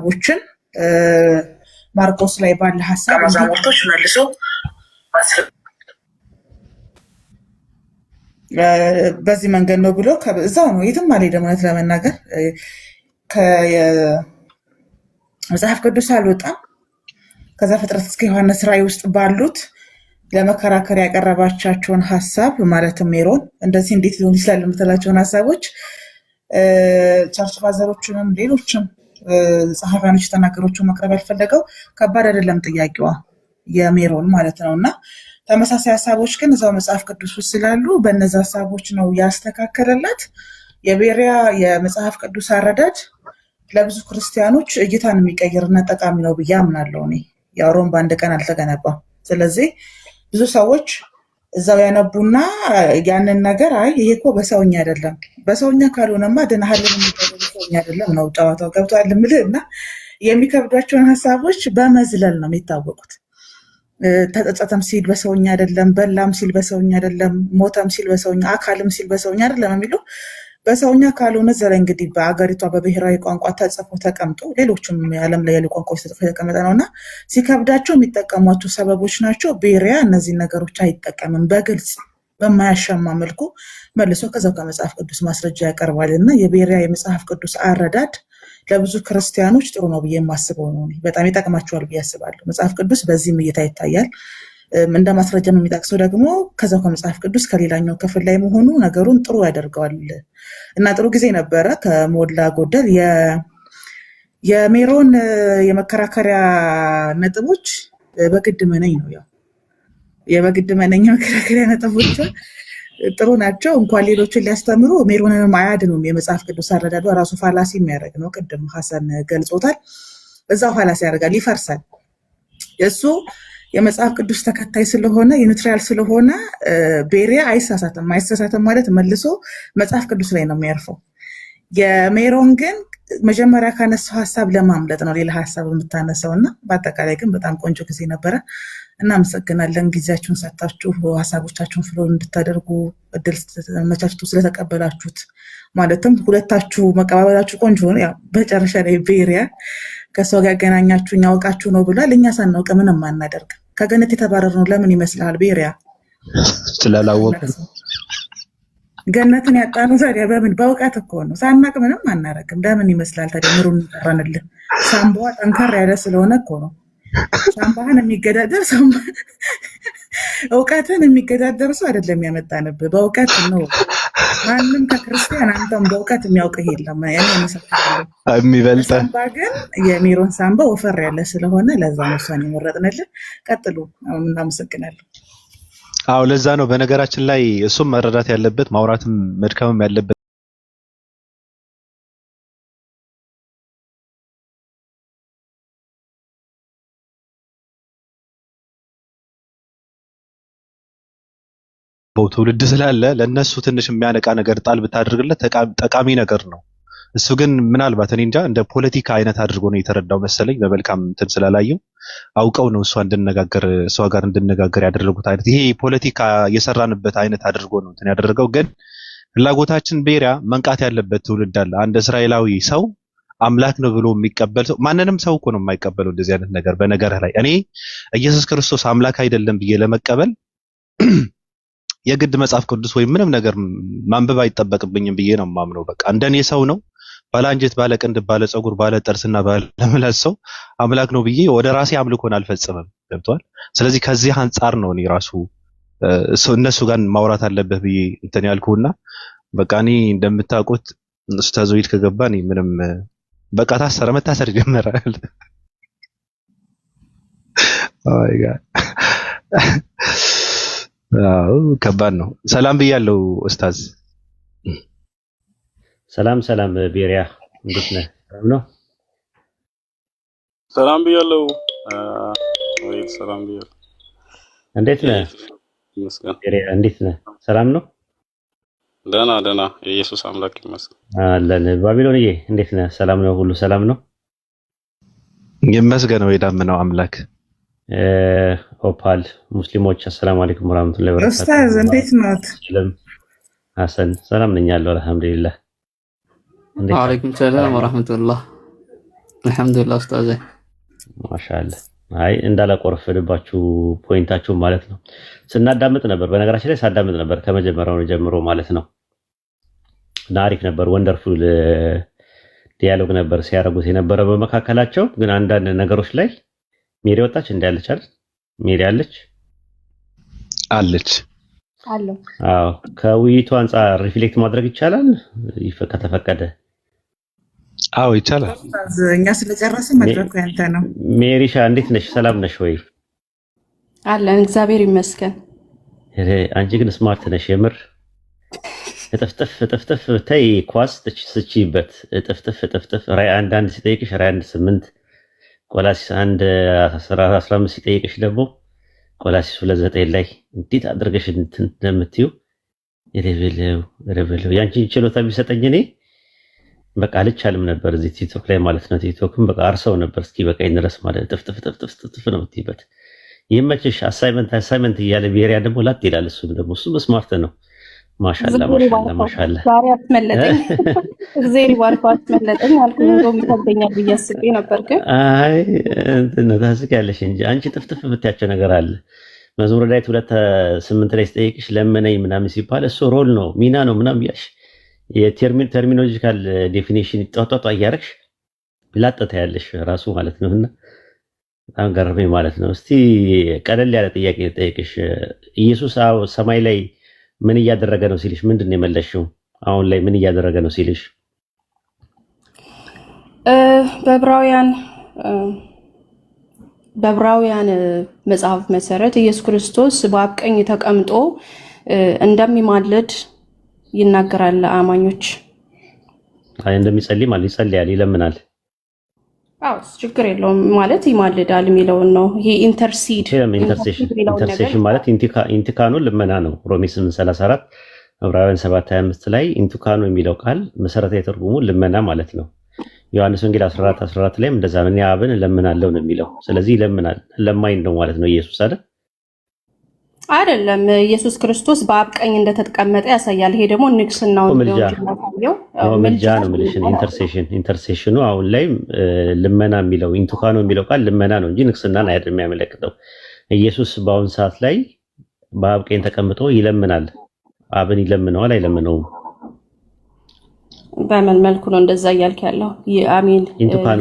ሀሳቦችን ማርቆስ ላይ ባለ ሀሳብ ከመዛሙርቶች መልሶ በዚህ መንገድ ነው ብሎ እዛው ነው የትም አልሄደም። እውነት ለመናገር ከመጽሐፍ ቅዱስ አልወጣም። ከዛ ፍጥረት እስከ ዮሐንስ ራእይ ውስጥ ባሉት ለመከራከር ያቀረባቻቸውን ሀሳብ ማለትም ሜሮን እንደዚህ እንዴት ሊሆን ይችላል የምትላቸውን ሀሳቦች ቸርች ፋዘሮችንም ሌሎችም ጸሐፊያኖች የተናገሮችን ማቅረብ ያልፈለገው ከባድ አይደለም ጥያቄዋ የሜሮን ማለት ነው። እና ተመሳሳይ ሀሳቦች ግን እዛው መጽሐፍ ቅዱስ ውስጥ ስላሉ በእነዚ ሀሳቦች ነው ያስተካከለላት። የቤሪያ የመጽሐፍ ቅዱስ አረዳድ ለብዙ ክርስቲያኖች እይታን የሚቀይርና ጠቃሚ ነው ብዬ አምናለሁ። እኔ ያው ሮም በአንድ ቀን አልተገነባም። ስለዚህ ብዙ ሰዎች እዛው ያነቡና ያንን ነገር አይ ይሄ እኮ በሰውኛ አይደለም፣ በሰውኛ ካልሆነማ ድናሃልን የሚባለው በሰውኛ አይደለም ነው ጨዋታው። ገብቷል የምልህ እና የሚከብዷቸውን ሀሳቦች በመዝለል ነው የሚታወቁት። ተጸጸተም ሲል በሰውኛ አይደለም፣ በላም ሲል በሰውኛ አይደለም፣ ሞተም ሲል በሰውኛ፣ አካልም ሲል በሰውኛ አይደለም የሚሉ በሰውኛ ካልሆነ ዘረ እንግዲህ በአገሪቷ በብሔራዊ ቋንቋ ተጽፎ ተቀምጦ ሌሎችም የዓለም ላይ ያሉ ቋንቋዎች ተጽፎ የተቀመጠ ነው እና ሲከብዳቸው የሚጠቀሟቸው ሰበቦች ናቸው። ቤሪያ እነዚህን ነገሮች አይጠቀምም። በግልጽ በማያሻማ መልኩ መልሶ ከዛው ከመጽሐፍ ቅዱስ ማስረጃ ያቀርባል እና የቤሪያ የመጽሐፍ ቅዱስ አረዳድ ለብዙ ክርስቲያኖች ጥሩ ነው ብዬ የማስበው ነው። በጣም ይጠቅማቸዋል ብዬ አስባለሁ። መጽሐፍ ቅዱስ በዚህም እይታ ይታያል። እንደ ማስረጃ የሚጠቅሰው ደግሞ ከዛው ከመጽሐፍ ቅዱስ ከሌላኛው ክፍል ላይ መሆኑ ነገሩን ጥሩ ያደርገዋል እና ጥሩ ጊዜ ነበረ። ከሞላ ጎደል የሜሮን የመከራከሪያ ነጥቦች በግድ መነኝ ነው። ያው የበግድ መነኝ የመከራከሪያ ነጥቦች ጥሩ ናቸው። እንኳን ሌሎችን ሊያስተምሩ ሜሮንንም አያድኑም። የመጽሐፍ ቅዱስ አረዳዷ ራሱ ፋላሲ የሚያደርግ ነው። ቅድም ሀሰን ገልጾታል። እዛው ፋላሲ ያደርጋል፣ ይፈርሳል። እሱ የመጽሐፍ ቅዱስ ተከታይ ስለሆነ ዩኒትሪያል ስለሆነ ቤሪያ አይሳሳትም። አይሳሳትም ማለት መልሶ መጽሐፍ ቅዱስ ላይ ነው የሚያርፈው። የሜሮን ግን መጀመሪያ ካነሳው ሀሳብ ለማምለጥ ነው ሌላ ሀሳብ የምታነሳው እና በአጠቃላይ ግን በጣም ቆንጆ ጊዜ ነበረ። እናመሰግናለን። ጊዜያችሁን ሰጣችሁ ሀሳቦቻችሁን ፍሎ እንድታደርጉ እድል መቻችቱ ስለተቀበላችሁት ማለትም ሁለታችሁ መቀባበላችሁ ቆንጆ ነው። ያው በጨረሻ ላይ ቤሪያ ከሰው ጋር ያገናኛችሁኝ አውቃችሁ ነው ብሏል። እኛ ሳናውቅ ምንም አናደርግ። ከገነት የተባረርነው ለምን ይመስልሃል? ቤሪያ ስላላወቁ ገነትን ያጣነው ታዲያ በምን? በእውቀት እኮ ነው። ሳናቅ ምንም አናደርግም። ለምን ይመስላል ታዲያ? ምሩን እንጠራንልን። ሳምባዋ ጠንከር ያለ ስለሆነ እኮ ነው። ሳምባህን የሚገዳደር እውቀትን የሚገዳደር ሰው አይደለም ያመጣንብህ። በእውቀት ነው። ማንም ከክርስቲያን አንተም በእውቀት የሚያውቅህ የለም። የሚበልጥ ሳምባ ግን የሜሮን ሳምባ ወፈር ያለ ስለሆነ ለዛ ነው እሷን የመረጥንልን። ቀጥሉ። እናመሰግናለን። አዎ ለዛ ነው በነገራችን ላይ እሱም መረዳት ያለበት ማውራትም መድከምም ያለበት ትውልድ ስላለ ለነሱ ትንሽ የሚያነቃ ነገር ጣል ብታደርግለት ጠቃሚ ነገር ነው። እሱ ግን ምናልባት እኔ እንጃ እንደ ፖለቲካ አይነት አድርጎ ነው የተረዳው መሰለኝ። በመልካም እንትን ስላላየው አውቀው ነው እሷ ጋር እንድነጋገር ያደረጉት አይነት ይሄ ፖለቲካ የሰራንበት አይነት አድርጎ ነው እንትን ያደረገው። ግን ፍላጎታችን ቤሪያ መንቃት ያለበት ትውልድ አለ። አንድ እስራኤላዊ ሰው አምላክ ነው ብሎ የሚቀበል ሰው ማንንም ሰው እኮ ነው የማይቀበለው እንደዚህ አይነት ነገር። በነገርህ ላይ እኔ ኢየሱስ ክርስቶስ አምላክ አይደለም ብዬ ለመቀበል የግድ መጽሐፍ ቅዱስ ወይ ምንም ነገር ማንበብ አይጠበቅብኝም ብዬ ነው የማምነው። በቃ እንደኔ ሰው ነው፣ ባለአንጀት፣ ባለቅንድ፣ ባለጸጉር፣ ባለጥርስና ባለምላስ ሰው አምላክ ነው ብዬ ወደ ራሴ አምልኮን አልፈጽምም። ገብቷል? ስለዚህ ከዚህ አንጻር ነው እኔ ራሱ እነሱ ጋር ማውራት አለበት ብዬ እንትን ያልኩና በቃ እኔ እንደምታውቁት ኡስታዝ ወይድ ከገባ እኔ ምንም በቃ መታሰር ጀመራል። አይ ጋር ከባድ ነው። ሰላም ብያለሁ ኡስታዝ። ሰላም ቤሪያ እንዴት ነህ? ሰላም ነው። ሰላም ብያለሁ። ሰላም ብያለሁ። እንዴት ነህ? ቤሪያ እንዴት ነህ? ሰላም ነው። ደህና የኢየሱስ አምላክ ይመስገን አለን። ባቢሎንዬ እንዴት ነህ? ሰላም ነው? ሁሉ ሰላም ነው? ይመስገነው የዳመነው አምላክ። ኦፓል ሙስሊሞች አሰላሙ አለይኩም ወራህመቱላሂ ወበረካቱ። ኡስታዝ እንዴት ነዎት? ሐሰን ሰላም ነኝ ያለው አልሐምዱሊላህ። ወአለይኩም ሰላም ወራህመቱላህ። አልሐምዱሊላህ ኡስታዝ። ማሻአላ። አይ እንዳላቆረፍድባችሁ ፖይንታችሁ ማለት ነው። ስናዳምጥ ነበር፣ በነገራችን ላይ ሳዳምጥ ነበር ከመጀመሪያው ጀምሮ ማለት ነው። ናሪክ ነበር፣ ወንደርፉል ዲያሎግ ነበር ሲያደርጉት የነበረ በመካከላቸው። ግን አንዳንድ ነገሮች ላይ ሜሪ ወጣች እንዳለች አይደል? ሜሪ አለች። አዎ፣ ከውይይቱ አንጻር ሪፍሌክት ማድረግ ይቻላል ከተፈቀደ? አዎ ይቻላል። እኛ ስለጨረስን መድረኩ ያንተ ነው። ሜሪሻ እንዴት ነሽ? ሰላም ነሽ ወይ? አለን እግዚአብሔር ይመስገን። አንቺ ግን ስማርት ነሽ የምር። እጥፍጥፍ ተይ፣ ኳስ ስቺበት እጥፍጥፍ ራይ አንድ ሲጠይቅሽ ራይ 1:8 ቆላሲስ 1:15 ሲጠይቅሽ ደግሞ ቆላሲስ 2:9 ላይ እንዴት አድርገሽ እንደምትዩ ረበለው ያንቺን ችሎታ ቢሰጠኝ እኔ በቃ አልቻልም ነበር እዚህ ቲክቶክ ላይ ማለት ነው። ቲክቶክም በቃ አርሰው ነበር እስኪ በቃኝ ድረስ ማለት ጥፍጥፍ ነው የምትይበት። ይመችሽ። አሳይመንት እያለ ብሔሪያ ደግሞ ላጥ ይላል። እሱ ስማርት ነው። ማሻአላ ዛሬ አትመለጠኝ። እግዚአብሔር ይባርክ አትመለጠኝ አልኩ። እንደውም ይከብደኛል ብዬ አስቤ ነበር። ግን አይ እንትን ታስቂያለሽ እንጂ አንቺ ጥፍጥፍ ብትያቸው ነገር አለ። መዝሙረ ዳዊት 2:8 ላይ ስጠይቅሽ ለመነኝ ምናምን ሲባል እሱ ሮል ነው ሚና ነው ምናምን ያልሽ የተርሚኖሎጂካል ዴፊኒሽን ጧጧጧ እያደረግሽ ላጠታ ያለሽ ራሱ ማለት ነውና በጣም ገረመኝ ማለት ነው። እስቲ ቀለል ያለ ጥያቄ ልጠይቅሽ። ኢየሱስ ሰማይ ላይ ምን እያደረገ ነው ሲልሽ ምንድን ነው የመለሽው? አሁን ላይ ምን እያደረገ ነው ሲልሽ? በዕብራውያን መጽሐፍ መሰረት ኢየሱስ ክርስቶስ በአብ ቀኝ ተቀምጦ እንደሚማልድ ይናገራል። አማኞች አይ እንደሚጸልይ ማለት ይጸልያል፣ ይለምናል። አዎ ችግር የለውም ማለት ይማልዳል የሚለውን ነው። ይሄ ኢንተርሴሽን ማለት ኢንቲካኖ ልመና ነው። ሮሜ 8:34 ዕብራውያን 7:25 ላይ ኢንቲካኖ የሚለው ቃል መሰረታዊ ትርጉሙ ልመና ማለት ነው። ዮሐንስ ወንጌል 14:14 ላይም እንደዛ ነው። አብን እለምናለሁ ነው የሚለው። ስለዚህ ይለምናል፣ ለማኝ ነው ማለት ነው ኢየሱስ አይደለም። ኢየሱስ ክርስቶስ በአብ ቀኝ እንደተቀመጠ ያሳያል። ይሄ ደግሞ ንግስናውን ነው የሚያሳየው። ምልጃ ነው የምልሽ። ኢንተርሴሽኑ አሁን ላይ ልመና የሚለው ኢንቱካኖ የሚለው ቃል ልመና ነው እንጂ ንግስናን አይደለም የሚያመለክተው። ኢየሱስ በአሁን ሰዓት ላይ በአብ ቀኝ ተቀምጦ ይለምናል። አብን ይለምነዋል አይለምነውም? በምን መልኩ ነው እንደዛ እያልክ ያለው? አሜን። ኢንቱካኖ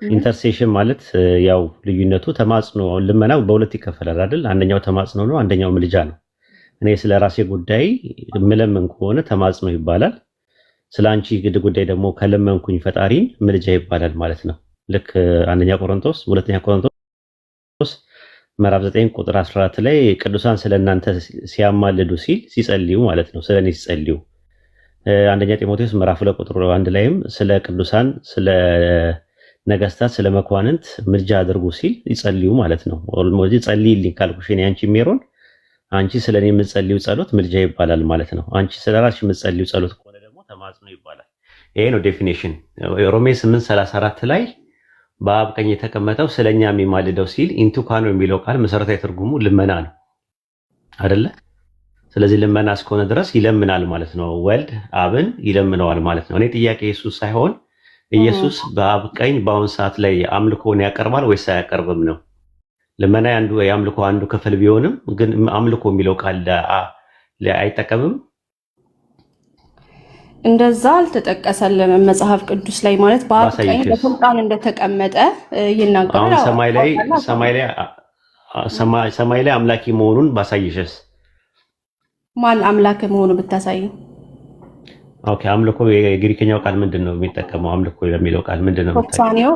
ኢንተርሴሽን ማለት ያው ልዩነቱ ተማጽኖ። አሁን ልመናው በሁለት ይከፈላል አይደል? አንደኛው ተማጽኖ ነው፣ አንደኛው ምልጃ ነው። እኔ ስለ ራሴ ጉዳይ ምለምን ከሆነ ተማጽኖ ይባላል። ስለ አንቺ ጉዳይ ደግሞ ከለመንኩኝ ፈጣሪን ምልጃ ይባላል ማለት ነው። ልክ ሁለተኛ ቆሮንቶስ ምዕራፍ 9 ቁጥር 14 ላይ ቅዱሳን ስለእናንተ ሲያማልዱ ሲል ሲጸልዩ ማለት ነው፣ ስለኔ ሲጸልዩ። አንደኛ ጢሞቴዎስ ምዕራፍ 2 ቁጥር 1 ላይም ስለ ቅዱሳን ስለ ነገስታት ስለ መኳንንት ምልጃ አድርጉ ሲል ይጸልዩ ማለት ነው። ኦልሞዚ ጸልይልኝ ካልኩሽ እኔ አንቺ ሜሮን አንቺ ስለኔ የምትጸልዩ ጸሎት ምልጃ ይባላል ማለት ነው። አንቺ ስለራስሽ የምትጸልዩ ጸሎት ከሆነ ደግሞ ተማጽኖ ይባላል። ይሄ ነው ዴፊኒሽን። ሮሜ 8:34 ላይ በአብ ቀኝ የተቀመጠው ስለኛ የሚማልደው ሲል ኢንቱካኖ የሚለው ቃል መሰረታዊ ትርጉሙ ልመና ነው አይደለ? ስለዚህ ልመና እስከሆነ ድረስ ይለምናል ማለት ነው። ወልድ አብን ይለምነዋል ማለት ነው። እኔ ጥያቄ ኢየሱስ ሳይሆን ኢየሱስ በአብ ቀኝ በአሁን ሰዓት ላይ አምልኮን ያቀርባል ወይስ አያቀርብም ነው። ልመና የአምልኮ አንዱ ክፍል ቢሆንም ግን አምልኮ የሚለው ቃል አይጠቀምም። እንደዛ አልተጠቀሰልም መጽሐፍ ቅዱስ ላይ ማለት በአብ ቀኝ በስልጣን እንደተቀመጠ ይናገራል። አሁን ሰማይ ላይ አምላኪ መሆኑን ባሳይሽስ? ማን አምላክ መሆኑ ብታሳይ? ኦኬ አምልኮ የግሪክኛው ቃል ምንድን ነው የሚጠቀመው? አምልኮ የሚለው ቃል ምንድን ነው? ፕሮክሳኒዮ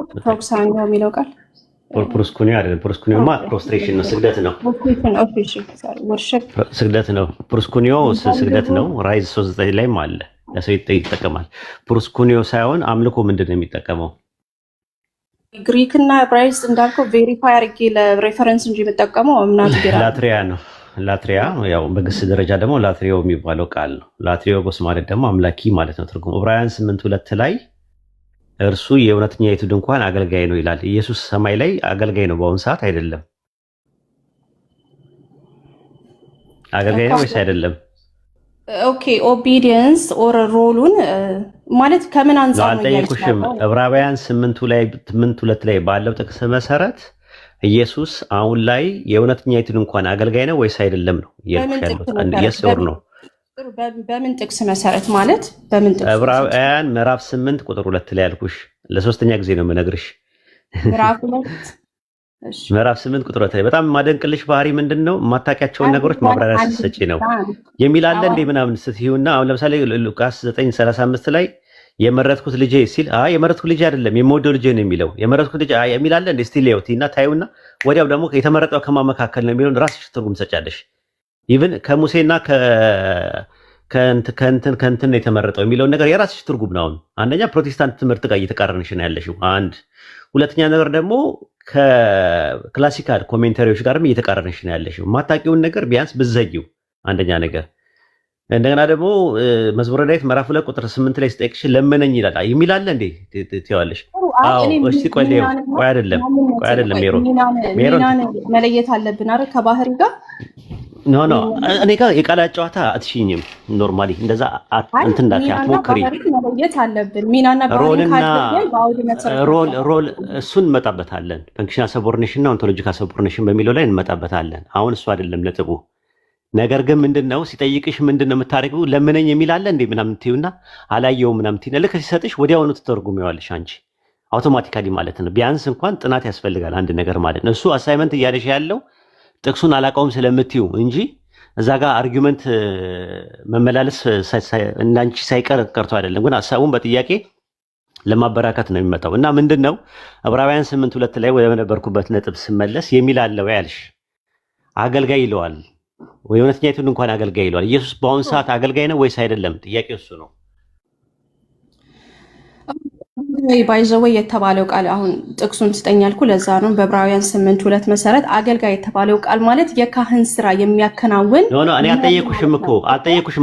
የሚለው ቃል ፕሮስኩኒዮ አይደለም። ፕሮስኩኒዮማ ፕሮስትሬሽን ነው፣ ስግደት ነው፣ ስግደት ነው። ፕሮስኩኒዮ ስግደት ነው። ራይዝ 3:9 ላይም አለ ለሰው ይጠቀማል። ፕሮስኩኒዮ ሳይሆን አምልኮ ምንድን ነው የሚጠቀመው? ግሪክ እና ዕብራይስጥ እንዳልከው ቬሪፋይ አድርጌ ለሬፈረንስ እንጂ የምጠቀመው ላትሪያ ነው። ላትሪያ ያው በግስ ደረጃ ደግሞ ላትሪዮ የሚባለው ቃል ነው። ላትሪዮስ ማለት ደግሞ አምላኪ ማለት ነው ትርጉሙ። ዕብራውያን 8:2 ላይ እርሱ የእውነተኛይቱ ድንኳን አገልጋይ ነው ይላል። ኢየሱስ ሰማይ ላይ አገልጋይ ነው በአሁኑ ሰዓት አይደለም? አገልጋይ ነው ወይስ አይደለም? ኦኬ ኦቢዲየንስ ኦር ሮሉን ማለት ከምን አንጻር ነው አልጠየኩሽም። ዕብራውያን 8:2 ላይ ባለው ጥቅስ መሰረት ኢየሱስ አሁን ላይ የእውነተኛይቱን እንኳን አገልጋይ ነው ወይስ አይደለም ነው የስር ነው። በምን ጥቅስ መሰረት ማለት በምን ጥቅስ? ዕብራውያን ምዕራፍ 8:2 ላይ ያልኩሽ ለሶስተኛ ጊዜ ነው የምነግርሽ። ምዕራፍ 8:2 ላይ በጣም የማደንቅልሽ ባህሪ ምንድነው? የማታውቂያቸውን ነገሮች ማብራሪያ ስትሰጪ ነው የሚል አለ እንዴ ምናምን ስትይውና አሁን ለምሳሌ ሉቃስ 9:35 ላይ የመረጥኩት ልጄ ሲል የመረጥኩት ልጄ አይደለም የምወደው ልጄ ነው የሚለው። የመረጥኩት ልጄ የሚል አለ እንዴ? እስቲ ሊያውቲና ታዩና ወዲያው ደግሞ የተመረጠው ከማመካከል ነው የሚለውን ራስሽ ትርጉም ትሰጫለሽ። ኢቭን ከሙሴና ከእንትን ነው የተመረጠው የሚለውን ነገር የራስሽ ትርጉም ነው። አንደኛ ፕሮቴስታንት ትምህርት ጋር እየተቃረንሽ ነው ያለሽው አንድ። ሁለተኛ ነገር ደግሞ ከክላሲካል ኮሜንታሪዎች ጋርም እየተቃረንሽ ነው ያለሽው። ማታቂውን ነገር ቢያንስ ብዘጊው አንደኛ ነገር። እንደገና ደግሞ መዝሙረ ዳዊት ምዕራፍ 2:8 ላይ ስጠይቅሽ ለመነኝ ይላል የሚል አለ እንዴ ትይዋለሽ። እስቲ ቆይ አይደለም ሜሮን መለየት አለብን አይደል ከባህሪ ጋር ኖ እኔ ጋር የቃላት ጨዋታ አትሽኝም። ኖርማሊ እንደዛ እንትን አትሞክሪ። መለየት አለብን ሚናና ሮል እሱን እንመጣበታለን። ፈንክሽናል ሰቦርዲኔሽን እና ኦንቶሎጂካል ሰቦርዲኔሽን በሚለው ላይ እንመጣበታለን። አሁን እሱ አይደለም ነጥቡ። ነገር ግን ምንድነው ሲጠይቅሽ ምንድነው የምታደርጊው? ለምነኝ የሚል አለ እንዴ ምናምን ትይውና አላየውም ምናምን ትይና ልክ ሲሰጥሽ ወዲያውኑ ትተርጉሚዋለሽ አንቺ አውቶማቲካሊ ማለት ነው። ቢያንስ እንኳን ጥናት ያስፈልጋል አንድ ነገር ማለት ነው። እሱ አሳይመንት እያለሽ ያለው ጥቅሱን አላውቀውም ስለምትዩ እንጂ እዛ ጋር አርጊውመንት መመላለስ እንዳንቺ ሳይቀር ቀርቶ አይደለም። ግን ሐሳቡን በጥያቄ ለማበራከት ነው የሚመጣው። እና ምንድነው ዕብራውያን 8:2 ላይ ወደ ነበርኩበት ነጥብ ስመለስ የሚል አለው ያልሽ አገልጋይ ይለዋል ወይ እውነተኛይቱን እንኳን አገልጋይ ይለዋል። ኢየሱስ በአሁን ሰዓት አገልጋይ ነው ወይስ አይደለም? ጥያቄው እሱ ነው። ባይዘወይ የተባለው ቃል አሁን ጥቅሱን ስጠኝ ያልኩ ለዛ ነው። በዕብራውያን 8:2 መሰረት አገልጋይ የተባለው ቃል ማለት የካህን ስራ የሚያከናውን ኖ እኔ አልጠየኩሽም እኮ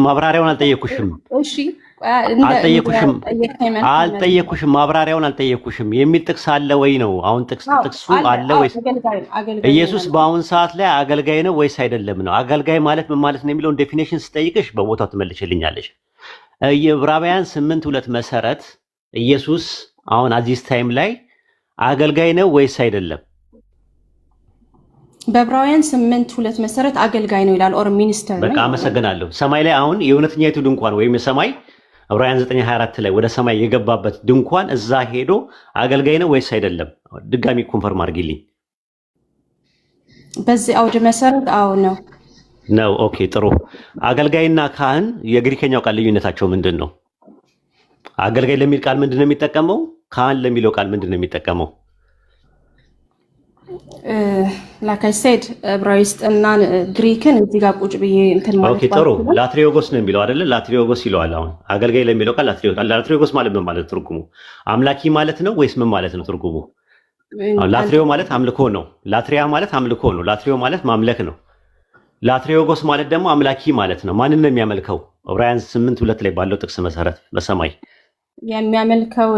ማብራሪያውን አልጠየኩሽም። እሺ አልጠየኩሽም ማብራሪያውን አልጠየኩሽም። የሚል ጥቅስ አለ ወይ ነው አሁን ጥቅሱ አለ ወይስ ኢየሱስ በአሁን ሰዓት ላይ አገልጋይ ነው ወይስ አይደለም ነው? አገልጋይ ማለት ምን ማለት ነው የሚለውን ዴፊኒሽን ስጠይቅሽ በቦታው ትመልሽልኛለሽ። የዕብራውያን 8:2 መሰረት ኢየሱስ አሁን አዚስ ታይም ላይ አገልጋይ ነው ወይስ አይደለም? በዕብራውያን 8:2 መሰረት አገልጋይ ነው ይላል። ኦር ሚኒስተር ነው። በቃ አመሰግናለሁ። ሰማይ ላይ አሁን የእውነተኛይቱ ድንኳን ወይም የሰማይ ዕብራውያን 9:24 ላይ ወደ ሰማይ የገባበት ድንኳን እዛ ሄዶ አገልጋይ ነው ወይስ አይደለም? ድጋሚ ኮንፈርም አድርጊልኝ። በዚህ አውድ መሰረት ነው። ኦኬ ጥሩ። አገልጋይና ካህን የግሪከኛው ቃል ልዩነታቸው ምንድን ነው? አገልጋይ ለሚል ቃል ምንድን ነው የሚጠቀመው? ካህን ለሚለው ቃል ምንድን ነው የሚጠቀመው? ላይክ አይ ሴድ ዕብራይስጥና ግሪክን እዚህ ጋር ቁጭ ብዬ እንትን ማለት ኦኬ ጥሩ። ላትሪዮጎስ ነው የሚለው አይደለ? ላትሪዮጎስ ይለዋል። አሁን አገልጋይ ለሚለው ቃል ላትሪዮጎስ ማለት ምን ማለት ትርጉሙ? አምላኪ ማለት ነው ወይስ ምን ማለት ነው ትርጉሙ? ላትሪዮ ማለት አምልኮ ነው። ላትሪያ ማለት አምልኮ ነው። ላትሪዮ ማለት ማምለክ ነው። ላትሪዮጎስ ማለት ደግሞ አምላኪ ማለት ነው። ማንን ነው የሚያመልከው? ዕብራውያን 8:2 ላይ ባለው ጥቅስ መሰረት በሰማይ የሚያመልከው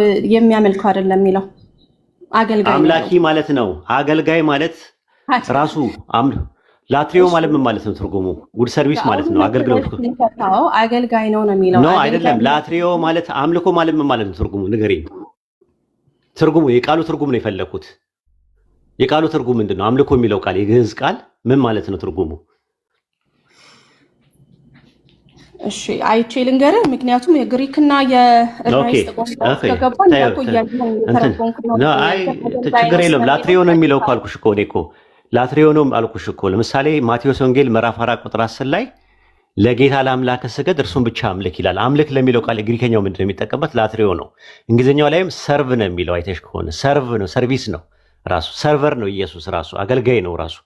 አይደለም የሚለው አገልጋይ አምላኪ ማለት ነው። አገልጋይ ማለት ራሱ ላትሪዮ ማለት ምን ማለት ነው ትርጉሙ? ጉድ ሰርቪስ ማለት ነው። አገልግሎት አገልጋይ ነው የሚለው ነው አይደለም። ላትሪዮ ማለት አምልኮ ማለት ምን ማለት ነው ትርጉሙ? ንገረኝ። ትርጉሙ የቃሉ ትርጉም ነው የፈለኩት። የቃሉ ትርጉም ምንድነው? አምልኮ የሚለው ቃል የግዕዝ ቃል ምን ማለት ነው ትርጉሙ? እሺ አይቼ ልንገርህ። ምክንያቱም የግሪክና የዕብራይስጥ ቋንቋ ከገባን ችግር የለውም። ላትሪዮ ነው የሚለው እኮ አልኩሽ እኮ እኔ እኮ ላትሪዮ ነው አልኩሽ እኮ። ለምሳሌ ማቴዎስ ወንጌል ምዕራፍ 4:10 ላይ ለጌታ ለአምላክ ስገድ እርሱን ብቻ አምልክ ይላል። አምልክ ለሚለው ቃል የግሪከኛው ምንድን ነው የሚጠቀምበት? ላትሪዮ ነው። እንግሊዝኛው ላይም ሰርቭ ነው የሚለው አይተሽ ከሆነ ሰርቭ ነው፣ ሰርቪስ ነው ራሱ ሰርቨር ነው። ኢየሱስ ራሱ አገልጋይ ነው ራሱ።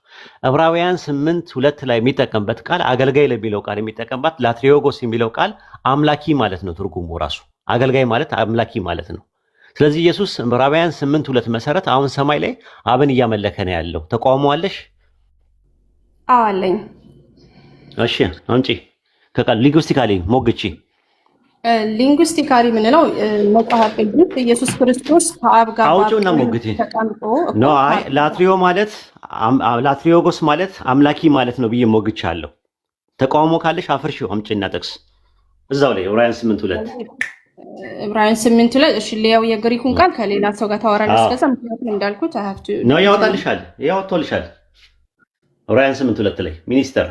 ዕብራውያን 8:2 ላይ የሚጠቀምበት ቃል አገልጋይ ለሚለው ቃል የሚጠቀምበት ላትሪዮጎስ የሚለው ቃል አምላኪ ማለት ነው ትርጉሙ ራሱ። አገልጋይ ማለት አምላኪ ማለት ነው። ስለዚህ ኢየሱስ ዕብራውያን 8:2 መሰረት አሁን ሰማይ ላይ አብን እያመለከ ነው ያለው። ተቃውሟለሽ? አለኝ። እሺ አምጪ ከቃል ሊንጉስቲካሊ ሞግቺ። ሊንጉስቲካሊ ምንለው መጽሐፍ ቅዱስ ኢየሱስ ክርስቶስ ከአብ ጋር አውጪውና ሞግቲ ነው። አይ ላትሪዮጎስ ማለት አምላኪ ማለት ነው ብዬ ሞግቻለሁ። ተቃውሞ ካለሽ አፍርሺው አምጪና ጥቅስ እዛው ላይ ዕብራውያን 8:2 ዕብራውያን 8:2 እሺ ሊያው የግሪኩን ቃል ከሌላ ሰው ጋር ታወራለህ ስለዛ ምክንያቱም እንዳልኩት I have to ነው ያወጣልሻል ያወጣልሻል ዕብራውያን 8:2 ላይ ሚኒስተር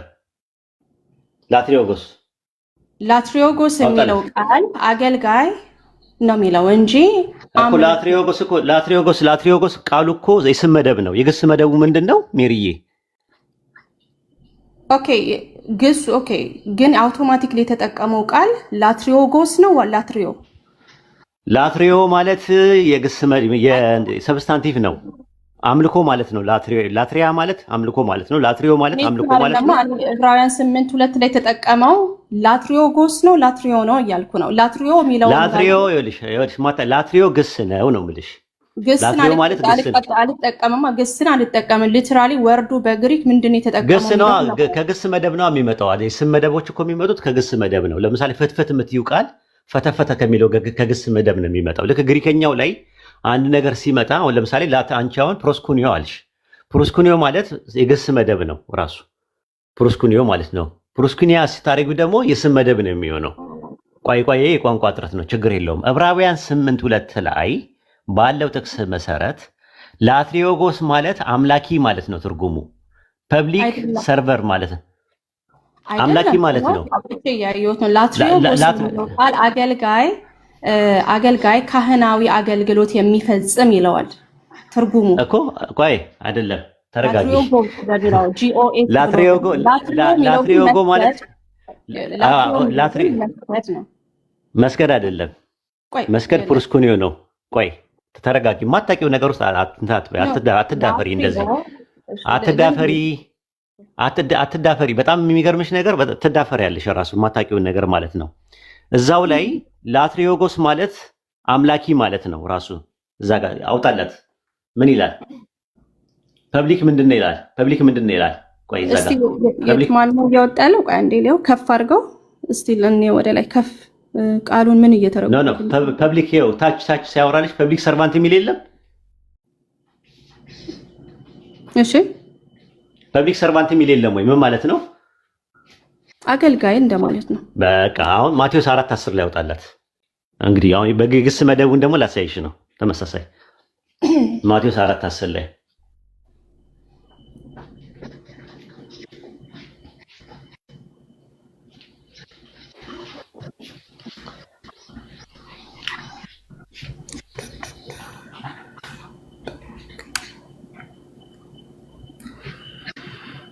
ላትሪዮጎስ የሚለው ቃል አገልጋይ ነው የሚለው እንጂ እኮ ላትሪዮጎስ ቃሉ እኮ የስም መደብ ነው። የግስ መደቡ ምንድነው ሜሪዬ? ኦኬ ግስ ኦኬ ግን አውቶማቲክሊ የተጠቀመው ቃል ላትሪዮጎስ ነው ላትሪዮ ማለት የግስ የሰብስታንቲቭ ነው። አምልኮ ማለት ነው። ላትሪያ ማለት አምልኮ ማለት ነው። ላትሪዮ ማለት አምልኮ ማለት ነው። ዕብራውያን 8:2 ላይ የተጠቀመው ላትሪዮጎስ ነው ላትሪዮ ነው እያልኩ ነው። ላትሪዮ የሚለው ላትሪዮ ግስ ነው የምልሽ። ላትሪዮ ማለት ግስ ነው። ግስን አልጠቀምም። ሊትራሊ ወርዱ በግሪክ ምንድነው የተጠቀመው? ግስ ነው። ከግስ መደብ ነው የሚመጣው አይደል? ስም መደቦች እኮ የሚመጡት ከግስ መደብ ነው። ለምሳሌ ፍትፍት የምትይው ቃል ፈተፈተ ከሚለው ከግስ መደብ ነው የሚመጣው። ልክ ግሪከኛው ላይ አንድ ነገር ሲመጣ አሁን ለምሳሌ አንቺ አሁን ፕሮስኩኒዮ አልሽ። ፕሮስኩኒዮ ማለት የግስ መደብ ነው ራሱ ፕሮስኩኒዮ ማለት ነው። ፕሮስኩኒያ ሲታረጉ ደግሞ የስም መደብ ነው የሚሆነው። ቋይ የቋንቋ ጥረት ነው፣ ችግር የለውም። ዕብራውያን 8:2 ላይ ባለው ጥቅስ መሰረት ላትሪዮጎስ ማለት አምላኪ ማለት ነው ትርጉሙ። ፐብሊክ ሰርቨር ማለት ነው፣ አምላኪ ማለት ነው። ላትሪዮጎስ አገልጋይ ካህናዊ አገልግሎት የሚፈጽም ይለዋል ትርጉሙ እኮ። ቆይ አይደለም ተረጋጊ። ላትሪዮጎ ማለት መስገድ አይደለም፣ መስገድ ፕሮስኩኒዮ ነው። ቆይ ተረጋጊ። የማታውቂው ነገር ውስጥ አትዳፈሪ፣ እንደዚህ አትዳፈሪ። በጣም የሚገርምሽ ነገር ትዳፈሪያለሽ ራሱ የማታውቂውን ነገር ማለት ነው። እዛው ላይ ላትሪዮጎስ ማለት አምላኪ ማለት ነው ራሱ። እዛ ጋር አውጣላት ምን ይላል? ፐብሊክ ምንድነው ይላል? ቆይ እዛ ጋር ፐብሊክ ማለት ነው ያወጣለው። ቆይ አንዴ ሊያው ከፍ አድርገው እስቲ ለኔ ወደ ላይ ከፍ ቃሉን ምን እየተረጎመ ነው? ፐብሊክ ይኸው ታች ሲያወራልሽ ፐብሊክ ሰርቫንት የሚል የለም? እሺ ፐብሊክ ሰርቫንት የሚል የለም ወይ? ምን ማለት ነው? አገልጋይ እንደማለት ነው። በቃ አሁን ማቴዎስ 4:10 ላይ ያወጣላት። እንግዲህ አሁን በግስ መደቡን ደግሞ ላሳይሽ ነው። ተመሳሳይ ማቴዎስ 4:10 ላይ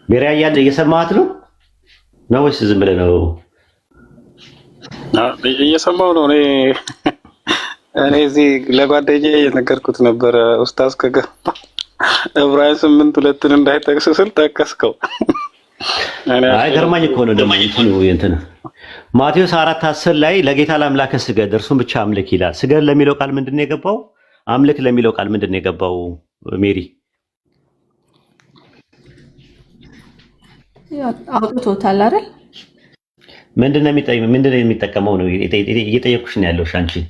ቤሪያ ያለ እየሰማት ነው ወይስ ዝም ብለህ ነው? እየሰማሁ ነው። እኔ እዚህ ለጓደኛዬ የነገርኩት ነበረ። ኡስታዝ ከገባ ዕብራውያን 8:2 እንዳይጠቅስ ስል ጠቀስከው። አይ ገርማኝ እኮ ነው። እንትን ማቴዎስ 4:10 ላይ ለጌታ ለአምላክህ ስገድ እርሱን ብቻ አምልክ ይላል። ስገድ ለሚለው ቃል ምንድን ነው የገባው? አምልክ ለሚለው ቃል ምንድን ነው የገባው? ሜሪ አውጥቶታል አይደል? ምንድነው የሚጠቀመው ነው እየጠየኩሽ ነው ያለውሽ አንቺን።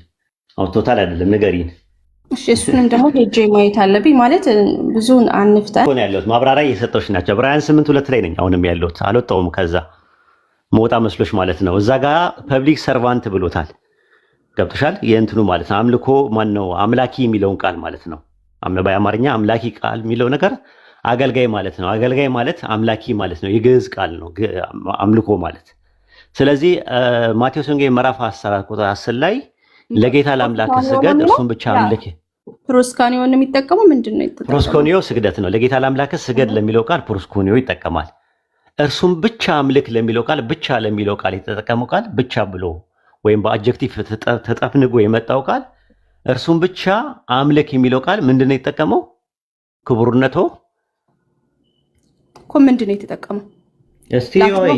አውጥቶታል አይደለም ንገሪን። እሺ እሱንም ደግሞ ሄጄ ማየት አለብኝ። ማለት ብዙን አንፍታ ነው ያለሁት ማብራሪያ እየሰጠሁሽ ናቸው። ዕብራውያን 8:2 ላይ ነኝ አሁንም ያለሁት። አልወጣሁም ከዛ መውጣ መስሎሽ ማለት ነው። እዛ ጋር ፐብሊክ ሰርቫንት ብሎታል። ገብቶሻል? የእንትኑ ማለት ነው አምልኮ ማን ነው አምላኪ የሚለውን ቃል ማለት ነው። በአማርኛ አምላኪ ቃል የሚለው ነገር አገልጋይ ማለት ነው። አገልጋይ ማለት አምላኪ ማለት ነው። የግዕዝ ቃል ነው አምልኮ ማለት። ስለዚህ ማቴዎስ ወንጌል ምዕራፍ 10 ላይ ለጌታ ለአምላክ ስገድ እርሱን ብቻ አምልክ። ፕሮስኮኒዮ የሚጠቀመው ምንድን ነው? ፕሮስኮኒዮ ስግደት ነው። ለጌታ ለአምላክ ስገድ ለሚለው ቃል ፕሮስኮኒዮ ይጠቀማል። እርሱን ብቻ አምልክ ለሚለው ቃል ብቻ ለሚለው ቃል የተጠቀመው ቃል ብቻ ብሎ ወይም በአጀክቲቭ ተጠፍንጎ የመጣው ቃል እርሱን ብቻ አምልክ የሚለው ቃል ምንድን ነው የተጠቀመው? ክቡርነቶ እኮ ምንድን ነው የተጠቀመው? እስቲ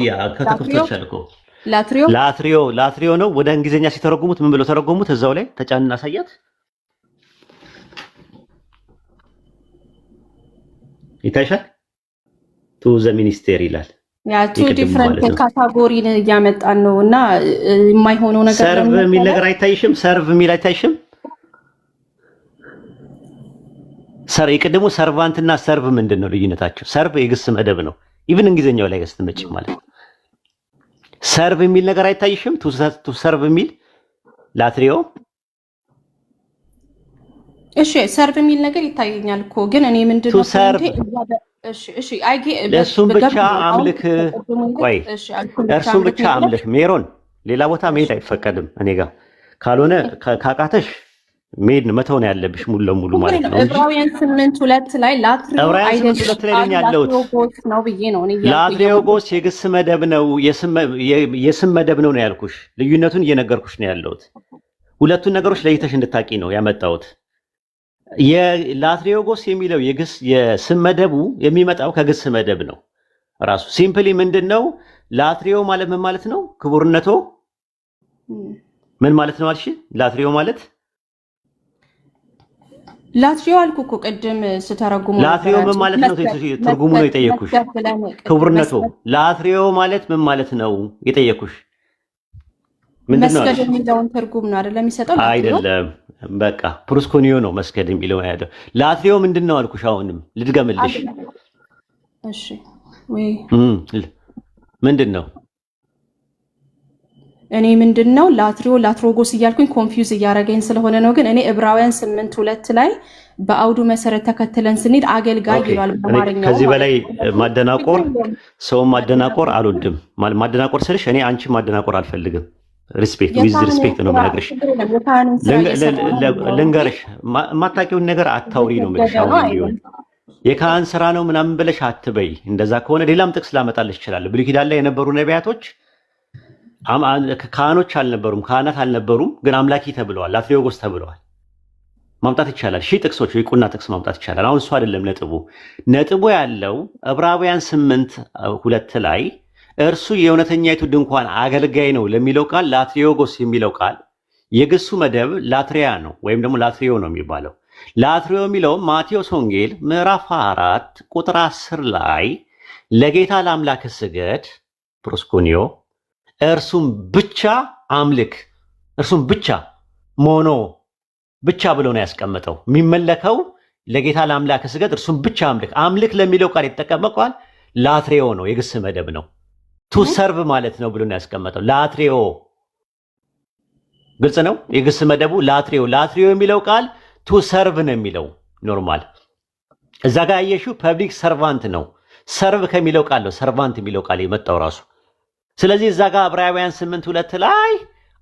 ያ ከተከፍቶሻል እኮ ላትሪዮ ነው። ወደ እንግሊዝኛ ሲተረጉሙት ምን ብለው ተረጉሙት? እዛው ላይ ተጫንና አሳያት። ይታይሻል። ቱ ዘ ሚኒስቴር ይላል። ያ ቱ ዲፈረንት ካታጎሪን እያመጣን ነው እና የማይሆነው ነገር ሰርቭ የሚል ነገር አይታይሽም? ሰርቭ የሚል አይታይሽም? የቅድሙ ሰርቫንት እና ሰርቭ ምንድን ነው ልዩነታቸው? ሰርቭ የግስ መደብ ነው። ኢቭን እንግሊዝኛው ላይ ስትመጪ ማለት ነው። ሰርቭ የሚል ነገር አይታይሽም? ቱ ሰርቭ የሚል ላትሪዮ። እሺ ሰርቭ የሚል ነገር ይታየኛል እኮ ግን እኔ ምንድነው እሱን ብቻ አምልክ። ቆይ እርሱን ብቻ አምልክ ሜሮን፣ ሌላ ቦታ መሄድ አይፈቀድም እኔ ጋር። ካልሆነ ካቃተሽ መሄድ መተው ነው ያለብሽ ሙሉ ለሙሉ ማለት ነው። ዕብራውያን 8:2 ላይ ላትሪዮጎስ የግስ መደብ ነው የስም መደብ ነው ያልኩሽ። ልዩነቱን እየነገርኩሽ ነው ያለሁት። ሁለቱን ነገሮች ለይተሽ እንድታቂ ነው ያመጣሁት። የላትሪዮጎስ የሚለው የስም መደቡ የሚመጣው ከግስ መደብ ነው ራሱ። ሲምፕሊ ምንድነው ላትሪዮ ማለት ምን ማለት ነው? ክቡርነቶ ምን ማለት ነው አልሽ? ላትሪዮ ማለት ላትሪዮ አልኩ እኮ ቅድም ስተረጉሙ። ላትሪዮ ምን ማለት ነው? ትርጉሙ ነው የጠየኩሽ። ክቡርነቶ ላትሪዮ ማለት ምን ማለት ነው የጠየኩሽ? ምንድነው? መስገድ የሚለውን ትርጉም ነው አይደለም የሚሰጠው? አይደለም፣ በቃ ፕሮስኮኒዮ ነው መስገድ የሚለው ያለው። ላትሪዮ ምንድነው አልኩሽ። አሁንም ልድገምልሽ። እሺ ወይ ምንድነው? እኔ ምንድነው ላትሮጎስ እያልኩኝ ኮንፊውዝ እያደረገኝ ስለሆነ ነው። ግን እኔ ዕብራውያን 8:2 ላይ በአውዱ መሰረት ተከትለን ስንሄድ አገልጋይ ይላል በአማርኛው። ከዚህ በላይ ሰው ማደናቆር አልወድም። ማደናቆር ስልሽ እኔ አንቺ ማደናቆር አልፈልግም። ሪስፔክት ዊዝ ሪስፔክት ነው የምነግርሽ። ልንገርሽ፣ የማታውቂውን ነገር አታውሪ ነው የምልሽ። አሁን ቢሆን የካህን ስራ ነው ምናምን ብለሽ አትበይ። እንደዛ ከሆነ ሌላም ጥቅስ ላመጣልሽ እችላለሁ። ብሉይ ኪዳን ላይ የነበሩ ነቢያቶች ካህኖች አልነበሩም፣ ካህናት አልነበሩም፣ ግን አምላኪ ተብለዋል፣ ላትሪዮጎስ ተብለዋል። ማምጣት ይቻላል። ሺህ ጥቅሶች የቁና ጥቅስ ማምጣት ይቻላል። አሁን እሱ አይደለም ነጥቡ። ነጥቡ ያለው ዕብራውያን 8:2 ላይ እርሱ የእውነተኛይቱ ድንኳን አገልጋይ ነው ለሚለው ቃል ላትሪዮጎስ የሚለው ቃል የግሱ መደብ ላትሪያ ነው ወይም ደግሞ ላትሪዮ ነው የሚባለው። ላትሪዮ የሚለው ማቴዎስ ወንጌል ምዕራፍ 4 ቁጥር 10 ላይ ለጌታ ለአምላክ ስገድ ፕሮስኮኒዮ፣ እርሱም ብቻ አምልክ፣ እርሱም ብቻ ሞኖ ብቻ ብሎ ነው ያስቀመጠው። የሚመለከው ለጌታ ለአምላክ ስገድ፣ እርሱም ብቻ አምልክ። አምልክ ለሚለው ቃል የተጠቀመው ቃል ላትሪዮ ነው፣ የግስ መደብ ነው። ቱ ሰርቭ ማለት ነው ብሎ ነው ያስቀመጠው። ላትሪዮ ግልጽ ነው። የግስ መደቡ ላትሪዮ የሚለው ቃል ቱ ሰርቭ ነው የሚለው ኖርማል። እዛ ጋር ያየሽው ፐብሊክ ሰርቫንት ነው። ሰርቭ ከሚለው ቃል ነው ሰርቫንት የሚለው ቃል የመጣው ራሱ። ስለዚህ እዛ ጋር ዕብራውያን 8:2 ላይ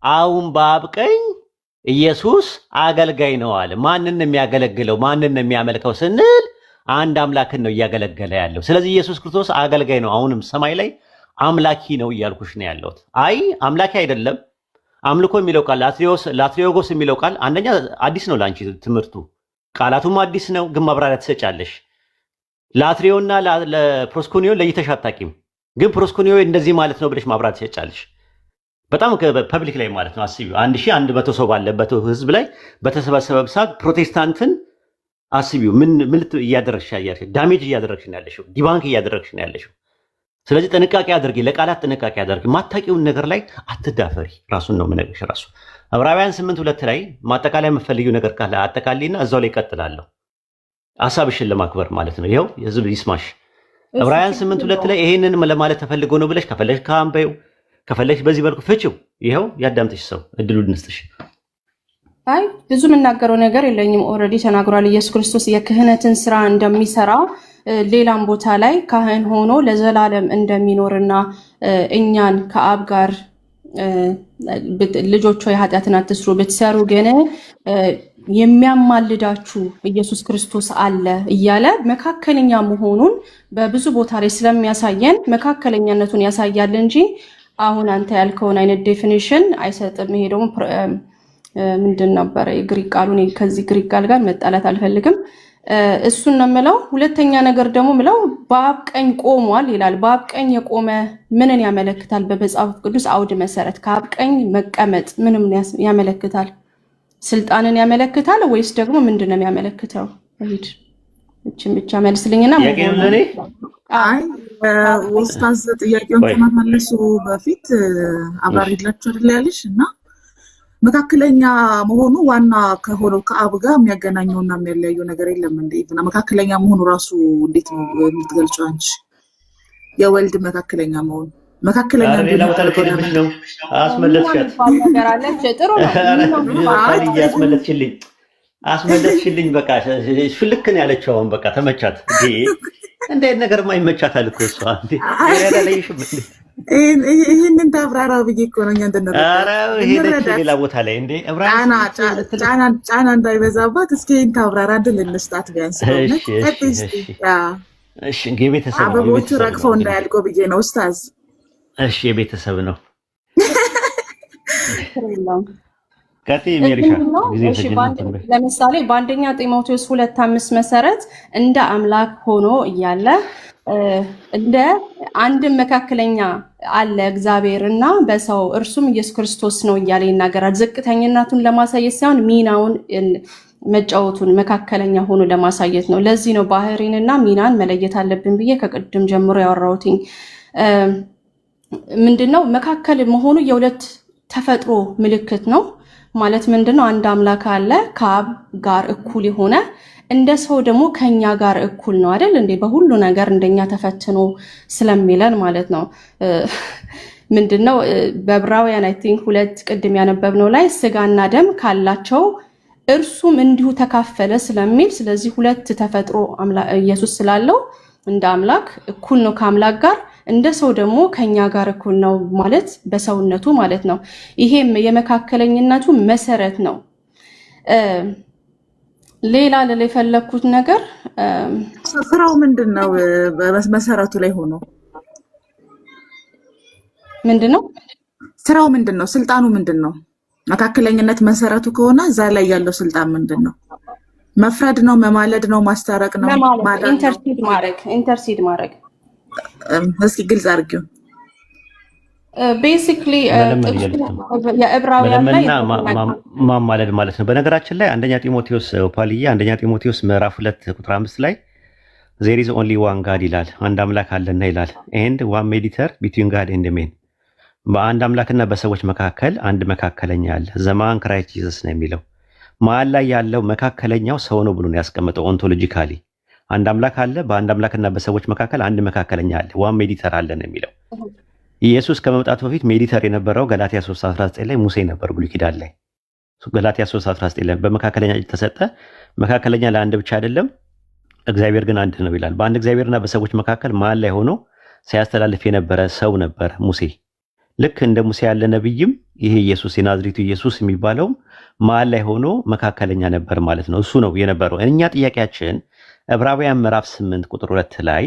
አሁን በአብ ቀኝ ኢየሱስ አገልጋይ ነው አለ። ማንን ነው የሚያገለግለው? ማንን ነው የሚያመልከው ስንል አንድ አምላክን ነው እያገለገለ ያለው። ስለዚህ ኢየሱስ ክርስቶስ አገልጋይ ነው። አሁንም ሰማይ ላይ አምላኪ ነው እያልኩሽ ነው ያለሁት። አይ አምላኪ አይደለም። አምልኮ የሚለው ቃል ላትሪዮጎስ የሚለው ቃል አንደኛ አዲስ ነው ለአንቺ ትምህርቱ፣ ቃላቱም አዲስ ነው፣ ግን ማብራሪያ ትሰጫለሽ። ላትሪዮና ለፕሮስኮኒዮ ለይተሽ አታውቂም፣ ግን ፕሮስኮኒዮ እንደዚህ ማለት ነው ብለሽ ማብራሪያ ትሰጫለሽ። በጣም ፐብሊክ ላይ ማለት ነው። አስቢው 1100 ሰው ባለበት ህዝብ ላይ በተሰበሰበ ሰዓት ፕሮቴስታንትን አስቢው ምን እያደረግሽ ያለሽ፣ ዳሜጅ እያደረግሽ ነው ያለሽው፣ ዲባንክ እያደረግሽ ነው ያለሽው። ስለዚህ ጥንቃቄ አድርጊ፣ ለቃላት ጥንቃቄ አድርጊ። ማታቂውን ነገር ላይ አትዳፈሪ። ራሱን ነው የምነግርሽ። ራሱ ዕብራውያን 8:2 ላይ ማጠቃለያ የምትፈልጊው ነገር ካለ አጠቃሊና እዛው ላይ እቀጥላለሁ። ሐሳብሽን ለማክበር ማለት ነው። ይኸው የህዝብ ይስማሽ። ዕብራውያን 8:2 ላይ ይሄንን ለማለት ተፈልጎ ነው ብለሽ ከፈለሽ ካምበዩ ከፈለሽ በዚህ በልኩ ፍቺው። ይኸው ያዳምጥሽ ሰው እድሉን እንስጥሽ። አይ ብዙ የምናገረው ነገር የለኝም። ኦልሬዲ ተናግሯል። ኢየሱስ ክርስቶስ የክህነትን ስራ እንደሚሰራ ሌላም ቦታ ላይ ካህን ሆኖ ለዘላለም እንደሚኖርና እኛን ከአብ ጋር ልጆች ሆይ ኃጢአትን አትስሩ ብትሰሩ ግን የሚያማልዳችሁ ኢየሱስ ክርስቶስ አለ እያለ መካከለኛ መሆኑን በብዙ ቦታ ላይ ስለሚያሳየን መካከለኛነቱን ያሳያል እንጂ አሁን አንተ ያልከውን አይነት ዴፊኒሽን አይሰጥም። ይሄ ደግሞ ምንድን ነበረ የግሪክ ቃሉን ከዚህ ግሪክ ቃል ጋር መጣላት አልፈልግም። እሱን ነው የምለው። ሁለተኛ ነገር ደግሞ ምለው በአብ ቀኝ ቆሟል ይላል። በአብ ቀኝ የቆመ ምንን ያመለክታል? በመጽሐፍ ቅዱስ አውድ መሰረት ከአብ ቀኝ መቀመጥ ምንም ያመለክታል? ስልጣንን ያመለክታል ወይስ ደግሞ ምንድን ነው የሚያመለክተው? ሂድ እቺን ብቻ መልስልኝና ኡስታዝ ጥያቄውን ከመመለሱ በፊት አብራሪላችሁ አይደል ያለሽ እና መካከለኛ መሆኑ ዋና ከሆነው ከአብ ጋር የሚያገናኘውና የሚያለያየው ነገር የለም እንዴ? እና መካከለኛ መሆኑ ራሱ እንዴት ነው የምትገልጪው አንቺ? የወልድ መካከለኛ መሆኑ መካከለኛ ኧረ ሌላ ቦታ ልትሄድብሽ ነው። አስመለጥሻት። ነገር አለች። ጥሩ ነው። አስመለጥሽልኝ። በቃ ሽልክ ነው ያለችው። አሁን በቃ ተመቻት። እንደ ነገር ማይመቻታል እኮ እሷ እንዴ ያዳለይሽም ይሄንን ታብራራ ብዬ እኮ ነው እንትን ሄደች ሌላ ቦታ ላይ እንዴ ጫና እንዳይበዛባት እስኪ ይሄን ታብራራ ድል እንስጣት ቢያንስ ነው። እሺ የቤተሰብ አበቦቹ ረግፈው እንዳያልቁ ብዬ ነው ኡስታዝ። እሺ የቤተሰብ ነው። ቀጥይ ሜሪሻ ለምሳሌ በአንደኛ ጢሞቴዎስ 2:5 መሰረት እንደ አምላክ ሆኖ እያለ እንደ አንድ መካከለኛ አለ እግዚአብሔርና በሰው እርሱም ኢየሱስ ክርስቶስ ነው እያለ ይናገራል። ዝቅተኝነቱን ለማሳየት ሳይሆን ሚናውን መጫወቱን መካከለኛ ሆኖ ለማሳየት ነው። ለዚህ ነው ባህሪንና ሚናን መለየት አለብን ብዬ ከቅድም ጀምሮ ያወራሁትኝ። ምንድነው መካከል መሆኑ የሁለት ተፈጥሮ ምልክት ነው ማለት ምንድነው? አንድ አምላክ አለ ከአብ ጋር እኩል የሆነ እንደ ሰው ደግሞ ከኛ ጋር እኩል ነው አይደል እንዴ? በሁሉ ነገር እንደኛ ተፈትኖ ስለሚለን ማለት ነው። ምንድነው በዕብራውያን አይ ቲንክ 2 ቅድም ያነበብነው ላይ ስጋና ደም ካላቸው እርሱም እንዲሁ ተካፈለ ስለሚል፣ ስለዚህ ሁለት ተፈጥሮ ኢየሱስ ስላለው እንደ አምላክ እኩል ነው ከአምላክ ጋር፣ እንደ ሰው ደግሞ ከኛ ጋር እኩል ነው ማለት በሰውነቱ ማለት ነው። ይሄም የመካከለኝነቱ መሰረት ነው። ሌላ የፈለኩት ነገር ስራው ምንድነው? መሰረቱ ላይ ሆኖ ምንድነው ስራው? ምንድነው ስልጣኑ? ምንድነው መካከለኝነት መሰረቱ ከሆነ እዛ ላይ ያለው ስልጣን ምንድነው? መፍረድ ነው? መማለድ ነው? ማስታረቅ ነው? ኢንተርሲድ ማድረግ። እስኪ ግልጽ አድርጊው። ቤሲክሊ የዕብራውያን ላይ ማማለድ ማለት ነው። በነገራችን ላይ አንደኛ ጢሞቴዎስ ፓልያ አንደኛ ጢሞቴዎስ ምዕራፍ 2 ቁጥር 5 ላይ there is only one God ይላል። አንድ አምላክ አለና ይላል። and one mediator between God and men በአንድ አምላክና በሰዎች መካከል አንድ መካከለኛ አለ። ዘማን ክራይስት ጂሰስ ነው የሚለው። መሀል ላይ ያለው መካከለኛው ሰው ነው ብሎ ነው ያስቀመጠው። ኦንቶሎጂካሊ አንድ አምላክ አለ፣ በአንድ አምላክና በሰዎች መካከል አንድ መካከለኛ አለ፣ ዋን ሜዲተር አለ ነው የሚለው። ኢየሱስ ከመምጣቱ በፊት ሜዲተር የነበረው ገላትያ 3:19 ላይ ሙሴ ነበር። ብሉይ ኪዳን ላይ ገላትያ 3:19 ላይ በመካከለኛ ተሰጠ። መካከለኛ ለአንድ ብቻ አይደለም፣ እግዚአብሔር ግን አንድ ነው ይላል። በአንድ እግዚአብሔርና በሰዎች መካከል መሀል ላይ ሆኖ ሲያስተላልፍ የነበረ ሰው ነበረ ሙሴ። ልክ እንደ ሙሴ ያለ ነብይም ይሄ ኢየሱስ የናዝሬቱ ኢየሱስ የሚባለው መሀል ላይ ሆኖ መካከለኛ ነበር ማለት ነው። እሱ ነው የነበረው። እኛ ጥያቄያችን ዕብራውያን ምዕራፍ 8 ቁጥር 2 ላይ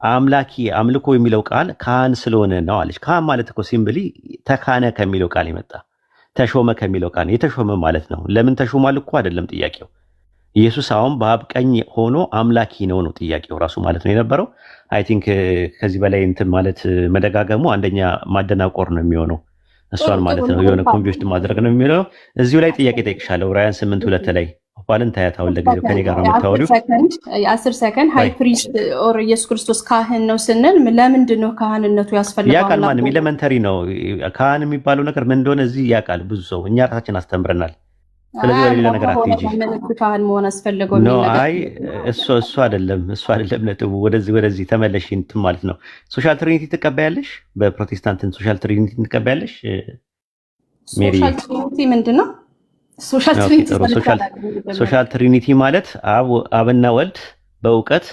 አምላኪ አምልኮ የሚለው ቃል ካህን ስለሆነ ነው አለች። ካህን ማለት እኮ ሲምብሊ ተካነ ከሚለው ቃል የመጣ ተሾመ ከሚለው ቃል የተሾመ ማለት ነው። ለምን ተሾሟል እኮ አይደለም ጥያቄው። ኢየሱስ አሁን በአብ ቀኝ ሆኖ አምላኪ ነው ነው ጥያቄው ራሱ ማለት ነው የነበረው። አይ ቲንክ ከዚህ በላይ እንትን ማለት መደጋገሙ አንደኛ ማደናቆር ነው የሚሆነው እሷን ማለት ነው የሆነ ኮንቪውስድ ማድረግ ነው የሚለው። እዚሁ ላይ ጥያቄ ጠይቅሻለሁ። ዕብራውያን 8:2 ላይ ባልን ታያታው ለጊዜው ከኔ ጋር የምታወሪው 10 ሰከንድ ሃይ ፕሪስት ኦር ኢየሱስ ክርስቶስ ካህን ነው ስንል ለምንድን ነው ካህንነቱ ያስፈልጋል? ያውቃል ማንም ኤሌመንተሪ ነው ካህን የሚባለው ነገር ምን እንደሆነ እዚህ ያውቃል ብዙ ሰው። እኛ ራሳችን አስተምረናል። ስለዚህ ወደ ነገር አትሄጂ። ካህን መሆን አስፈልገው ነው? አይ እሱ አይደለም ነጥቡ። ወደዚህ ተመለሽ እንትን ማለት ነው። ሶሻል ትሪኒቲ ትቀበያለሽ? በፕሮቴስታንትን ሶሻል ትሪኒቲ ትቀበያለሽ? ሜሪ ሶሻል ትሪኒቲ ምንድነው? ሶሻል ትሪኒቲ ማለት አብና ወልድ በእውቀት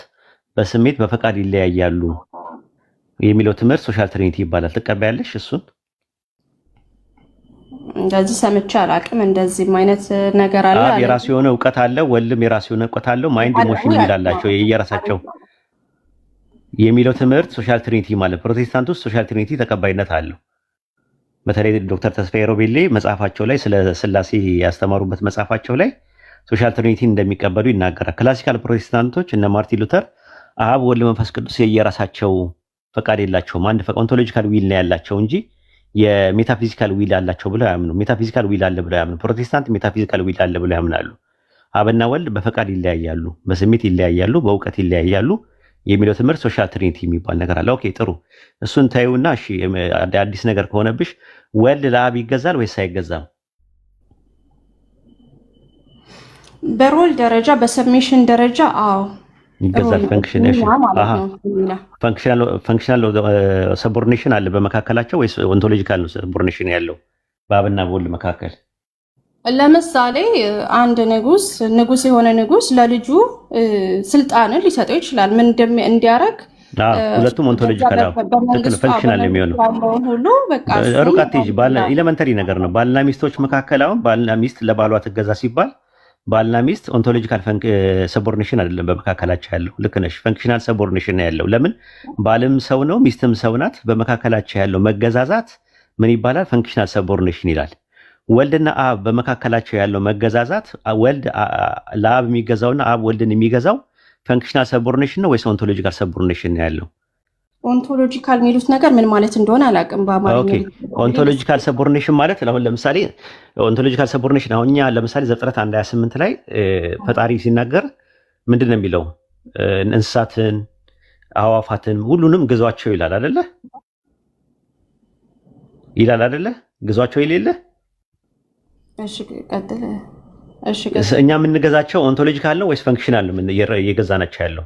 በስሜት በፈቃድ ይለያያሉ የሚለው ትምህርት ሶሻል ትሪኒቲ ይባላል። ትቀበያለሽ እሱን? እንደዚህ ሰምቼ አላውቅም። እንደዚህም አይነት ነገር አለ። አብ የራሱ የሆነ እውቀት አለው፣ ወልድም የራሱ የሆነ እውቀት አለው። ማይንድ ኢሞሽን ይላላቸው የየራሳቸው የሚለው ትምህርት ሶሻል ትሪኒቲ ማለት። ፕሮቴስታንት ውስጥ ሶሻል ትሪኒቲ ተቀባይነት አለው። በተለይ ዶክተር ተስፋዬ ሮቤሌ መጽሐፋቸው ላይ ስለ ስላሴ ያስተማሩበት መጽሐፋቸው ላይ ሶሻል ትሪኒቲን እንደሚቀበሉ ይናገራል። ክላሲካል ፕሮቴስታንቶች እነ ማርቲን ሉተር አብ ወልድ መንፈስ ቅዱስ የየራሳቸው ፈቃድ የላቸውም፣ አንድ ኦንቶሎጂካል ዊል ነው ያላቸው እንጂ የሜታፊዚካል ዊል አላቸው ብለው ያምኑ። ሜታፊዚካል ዊል አለ ብለው ያምኑ። ፕሮቴስታንት ሜታፊዚካል ዊል አለ ብለው ያምናሉ። አብና ወልድ በፈቃድ ይለያያሉ፣ በስሜት ይለያያሉ፣ በእውቀት ይለያያሉ የሚለው ትምህርት ሶሻል ትሪኒቲ የሚባል ነገር አለ። ኦኬ ጥሩ፣ እሱን ታዩና እሺ፣ አዲስ ነገር ከሆነብሽ ወልድ ለአብ ይገዛል ወይስ አይገዛም? በሮል ደረጃ በሰብሚሽን ደረጃ አዎ ይገዛል። ፈንክሽን እሺ፣ ማለት ነው። ፈንክሽናል ሰቦርዲኔሽን አለ በመካከላቸው ወይስ ኦንቶሎጂካል ነው ሰቦርዲኔሽን ያለው በአብና በወልድ መካከል? ለምሳሌ አንድ ንጉስ የሆነ ንጉስ ለልጁ ስልጣንን ሊሰጠው ይችላል። ምን እንዲያረግ ሁለቱም ኦንቶሎጂካል ትክክል ፈንክሽናል ነው የሚሆነው። ሁሉ በቃ ሩቅ አትሄጂ። ኤሌመንተሪ ነገር ነው። ባልና ሚስቶች መካከል አሁን ባልና ሚስት ለባሏ ትገዛ ሲባል ባልና ሚስት ኦንቶሎጂካል ሰቦርዲኔሽን አይደለም በመካከላቸው ያለው። ልክ ነሽ። ፈንክሽናል ሰቦርዲኔሽን ነው ያለው። ለምን ባልም ሰው ነው ሚስትም ሰው ናት። በመካከላቸው ያለው መገዛዛት ምን ይባላል? ፈንክሽናል ሰቦርዲኔሽን ይላል። ወልድና አብ በመካከላቸው ያለው መገዛዛት ወልድ ለአብ የሚገዛውና አብ ወልድን የሚገዛው ፈንክሽናል ሰቦርዲኔሽን ነው ወይስ ኦንቶሎጂካል ሰቦርዲኔሽን ነው ያለው? ኦንቶሎጂካል የሚሉት ነገር ምን ማለት እንደሆነ አላውቅም በአማርኛ። ኦኬ ኦንቶሎጂካል ሰቦርዲኔሽን ማለት አሁን ለምሳሌ ኦንቶሎጂካል ሰቦርዲኔሽን አሁን እኛ ለምሳሌ ዘፍጥረት 1:28 ላይ ፈጣሪ ሲናገር ምንድን ነው የሚለው? እንስሳትን አዋፋትን ሁሉንም ግዟቸው ይላል አይደለ? ይላል አይደለ? ግዟቸው ይሌለ እሺ ቀጥል። እኛ የምንገዛቸው ኦንቶሎጂካል ነው ወይስ ፈንክሽናል ነው እየገዛናቸው ያለው?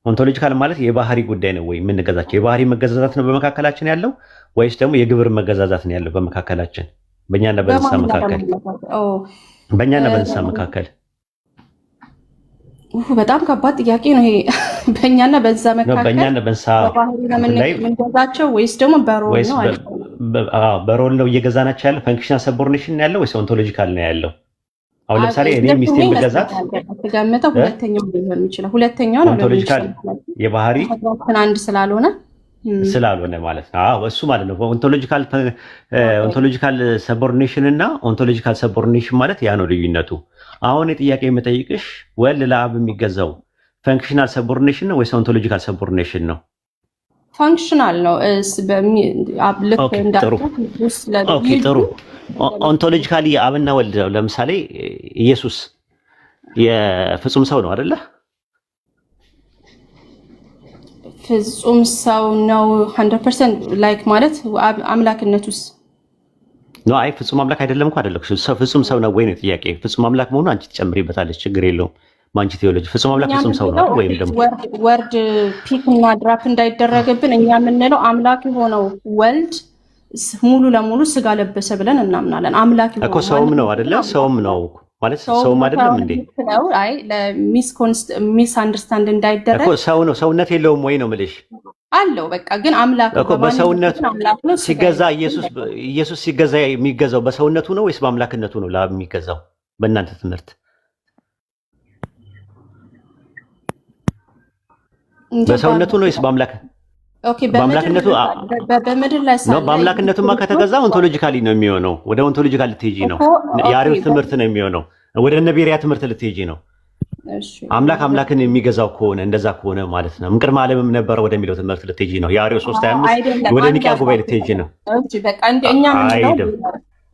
ኦንቶሎጂካል ማለት የባህሪ ጉዳይ ነው ወይ የምንገዛቸው? የባህሪ መገዛዛት ነው በመካከላችን ያለው ወይስ ደግሞ የግብር መገዛዛት ነው ያለው በመካከላችን? በእኛና በእንስሳ መካከል በእኛና በእንስሳ መካከል በጣም ከባድ ጥያቄ ነው ይሄ። በእኛና በእንስሳ መካከል በእኛና በእንስሳ ላይ የምንገዛቸው ወይስ ደግሞ በሮል ነው? በሮል ነው እየገዛናቸው ያለው? ፈንክሽናል ሰቦርዲኔሽን ያለው ወይስ ኦንቶሎጂካል ነው ያለው? አሁን ለምሳሌ እኔ ሚስቴን ብገዛት ተገምተው ሁለተኛው ሊሆን ይችላል። ሁለተኛው ነው ኦንቶሎጂካል የባህሪ አንድ ስላልሆነ ማለት ነው። አዎ እሱ ማለት ነው። ኦንቶሎጂካል ሰቦርዲኔሽን እና ኦንቶሎጂካል ሰቦርዲኔሽን ማለት ያ ነው ልዩነቱ። አሁን የጥያቄ የምጠይቅሽ ወልድ ለአብ የሚገዛው ፈንክሽናል ሰቦርዲኔሽን ነው ወይስ ኦንቶሎጂካል ሰቦርዲኔሽን ነው? ፋንክሽናል ነው። ጥሩ። ኦንቶሎጂካሊ አብና ወልድ ነው። ለምሳሌ ኢየሱስ የፍጹም ሰው ነው አይደለ? ፍጹም ሰው ነው 100% ላይክ ማለት አምላክነቱስ ነው? አይ ፍጹም አምላክ አይደለም እኮ አይደለም። ፍጹም ሰው ነው ወይ ነው ጥያቄ። ፍጹም አምላክ መሆኑ አንቺ ትጨምሪበታለች፣ ችግር የለውም። ማንቺ ቴዎሎጂ ፍጹም አምላክ ፍጹም ሰው ነው ወይም ደግሞ ወርድ ፒክ እና ድራፕ እንዳይደረግብን እኛ የምንለው አምላክ የሆነው ወልድ ሙሉ ለሙሉ ስጋ ለበሰ ብለን እናምናለን። አምላክ እኮ ሰውም ነው አይደለ? ሰውም ነው ማለት ሰውም አይደለም እንዴ? አይ ለሚስ አንደርስታንድ እንዳይደረግ እኮ ሰው ነው። ሰውነት የለውም ወይ ነው የምልሽ? አለው በቃ ግን አምላክ እኮ በሰውነቱ ሲገዛ ኢየሱስ ሲገዛ የሚገዛው በሰውነቱ ነው ወይስ በአምላክነቱ ነው? ለአብ የሚገዛው በእናንተ ትምህርት በሰውነቱ ነው ወይስ በአምላክ? ኦኬ በአምላክነቱ በምድር ላይ ነው። በአምላክነቱማ ከተገዛ ኦንቶሎጂካሊ ነው የሚሆነው። ወደ ኦንቶሎጂካል ልትሄጂ ነው። የአሪዮስ ትምህርት ነው የሚሆነው። ወደ ነቢያት ትምህርት ልትሄጂ ነው። አምላክን የሚገዛው ከሆነ እንደዛ ከሆነ ማለት ነው ቅድመ ዓለምም ነበረ ወደሚለው ትምህርት ልትሄጂ ነው። የአሪዮስ 3:25 ወደ ኒቂያ ጉባኤ ልትሄጂ ነው።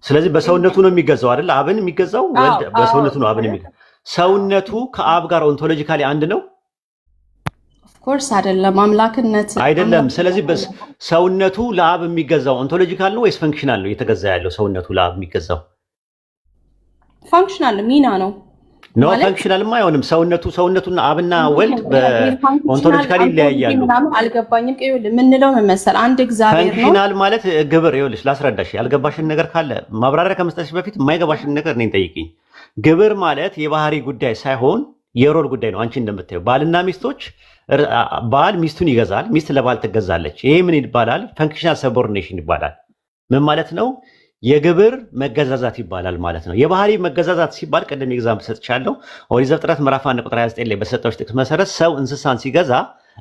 ስለዚህ በሰውነቱ ነው የሚገዛው አይደል? አብን የሚገዛው ወልድ በሰውነቱ ነው። አብን የሚገዛው ሰውነቱ ከአብ ጋር ኦንቶሎጂካሊ አንድ ነው። ኮርስ አይደለም፣ አምላክነት አይደለም። ስለዚህ ሰውነቱ ለአብ የሚገዛው ኦንቶሎጂካል ነው ወይስ ፈንክሽናል ነው? እየተገዛ ያለው ሰውነቱ ለአብ የሚገዛው ፋንክሽናል ሚና ነው። ኖ ፈንክሽናልማ አይሆንም። ሰውነቱና አብና ወልድ በኦንቶሎጂካሊ ይለያያሉ። አልገባኝም። የምንለው ምን መሰል አንድ እግዚአብሔር ነው። ፈንክሽናል ማለት ግብር። ይኸውልሽ ላስረዳሽ። ያልገባሽን ነገር ካለ ማብራሪያ ከመስጠትሽ በፊት የማይገባሽን ነገር እኔን ጠይቂኝ። ግብር ማለት የባህሪ ጉዳይ ሳይሆን የሮል ጉዳይ ነው። አንቺ እንደምታየው ባልና ሚስቶች ባል ሚስቱን ይገዛል፣ ሚስት ለባል ትገዛለች። ይሄ ምን ይባላል? ፈንክሽናል ሰቦርዲኔሽን ይባላል። ምን ማለት ነው? የግብር መገዛዛት ይባላል ማለት ነው። የባህሪ መገዛዛት ሲባል ቅድም ኤግዛምፕል ሰጥቻለሁ። ኦሪት ዘፍጥረት ምዕራፍ 1 ቁጥር 29 ላይ በሰጠው ጥቅስ መሰረት ሰው እንስሳን ሲገዛ፣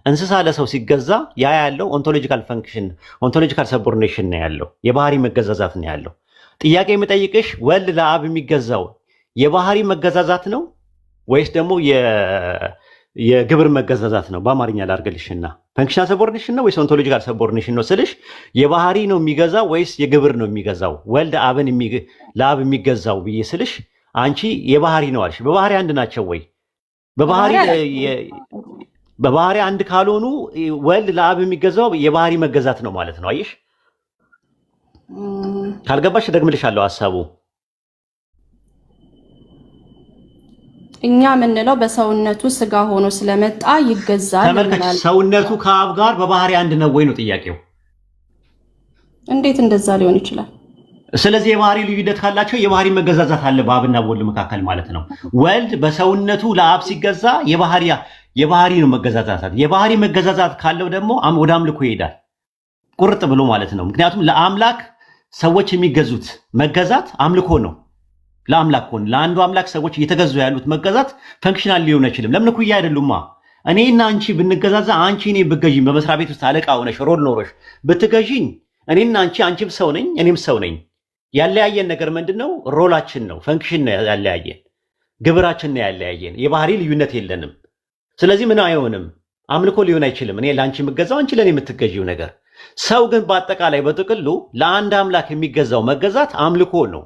እንስሳ ለሰው ሲገዛ ያ ያለው ኦንቶሎጂካል ፈንክሽን ኦንቶሎጂካል ሰቦርዲኔሽን ነው ያለው፣ የባህሪ መገዛዛት ነው ያለው። ጥያቄ የምጠይቅሽ ወልድ ለአብ የሚገዛው የባህሪ መገዛዛት ነው ወይስ ደግሞ የግብር መገዛዛት ነው? በአማርኛ ላድርግልሽና ፈንክሽናል ሰቦርዲኔሽን ነው ወይስ ኦንቶሎጂካል ሰቦርዲኔሽን ነው ስልሽ የባህሪ ነው የሚገዛው ወይስ የግብር ነው የሚገዛው? ወልድ ለአብ የሚገዛው ብዬ ስልሽ አንቺ የባህሪ ነው አልሽ። በባህሪ አንድ ናቸው ወይ? በባህሪ አንድ ካልሆኑ ወልድ ለአብ የሚገዛው የባህሪ መገዛት ነው ማለት ነው። አየሽ? ካልገባሽ ደግምልሻለሁ ሀሳቡ። እኛ የምንለው በሰውነቱ ስጋ ሆኖ ስለመጣ ይገዛል። ተመልከች፣ ሰውነቱ ከአብ ጋር በባህሪ አንድ ነው ወይ ነው ጥያቄው። እንዴት እንደዛ ሊሆን ይችላል? ስለዚህ የባህሪ ልዩነት ካላቸው የባህሪ መገዛዛት አለ በአብና በወልድ መካከል ማለት ነው። ወልድ በሰውነቱ ለአብ ሲገዛ የባህሪ ነው መገዛዛት። የባህሪ መገዛዛት ካለው ደግሞ ወደ አምልኮ ይሄዳል ቁርጥ ብሎ ማለት ነው። ምክንያቱም ለአምላክ ሰዎች የሚገዙት መገዛት አምልኮ ነው። ለአምላክ ሆነ ለአንዱ አምላክ ሰዎች እየተገዙ ያሉት መገዛት ፈንክሽናል ሊሆን አይችልም። ለምን እኩያ አይደሉማ። እኔና አንቺ ብንገዛዛ አንቺ እኔ ብገዢኝ በመስሪያ ቤት ውስጥ አለቃ ሆነሽ ሮል ኖሮሽ ብትገዢኝ እኔና አንቺም ሰው ነኝ እኔም ሰው ነኝ። ያለያየን ነገር ምንድነው? ሮላችን ነው፣ ፈንክሽን ነው ያለያየን፣ ግብራችን ነው ያለያየን። የባህሪ ልዩነት የለንም። ስለዚህ ምን አይሆንም፣ አምልኮ ሊሆን አይችልም። እኔ ለአንቺ የምገዛው አንቺ ለእኔ የምትገዢው ነገር። ሰው ግን በአጠቃላይ በጥቅሉ ለአንድ አምላክ የሚገዛው መገዛት አምልኮ ነው፣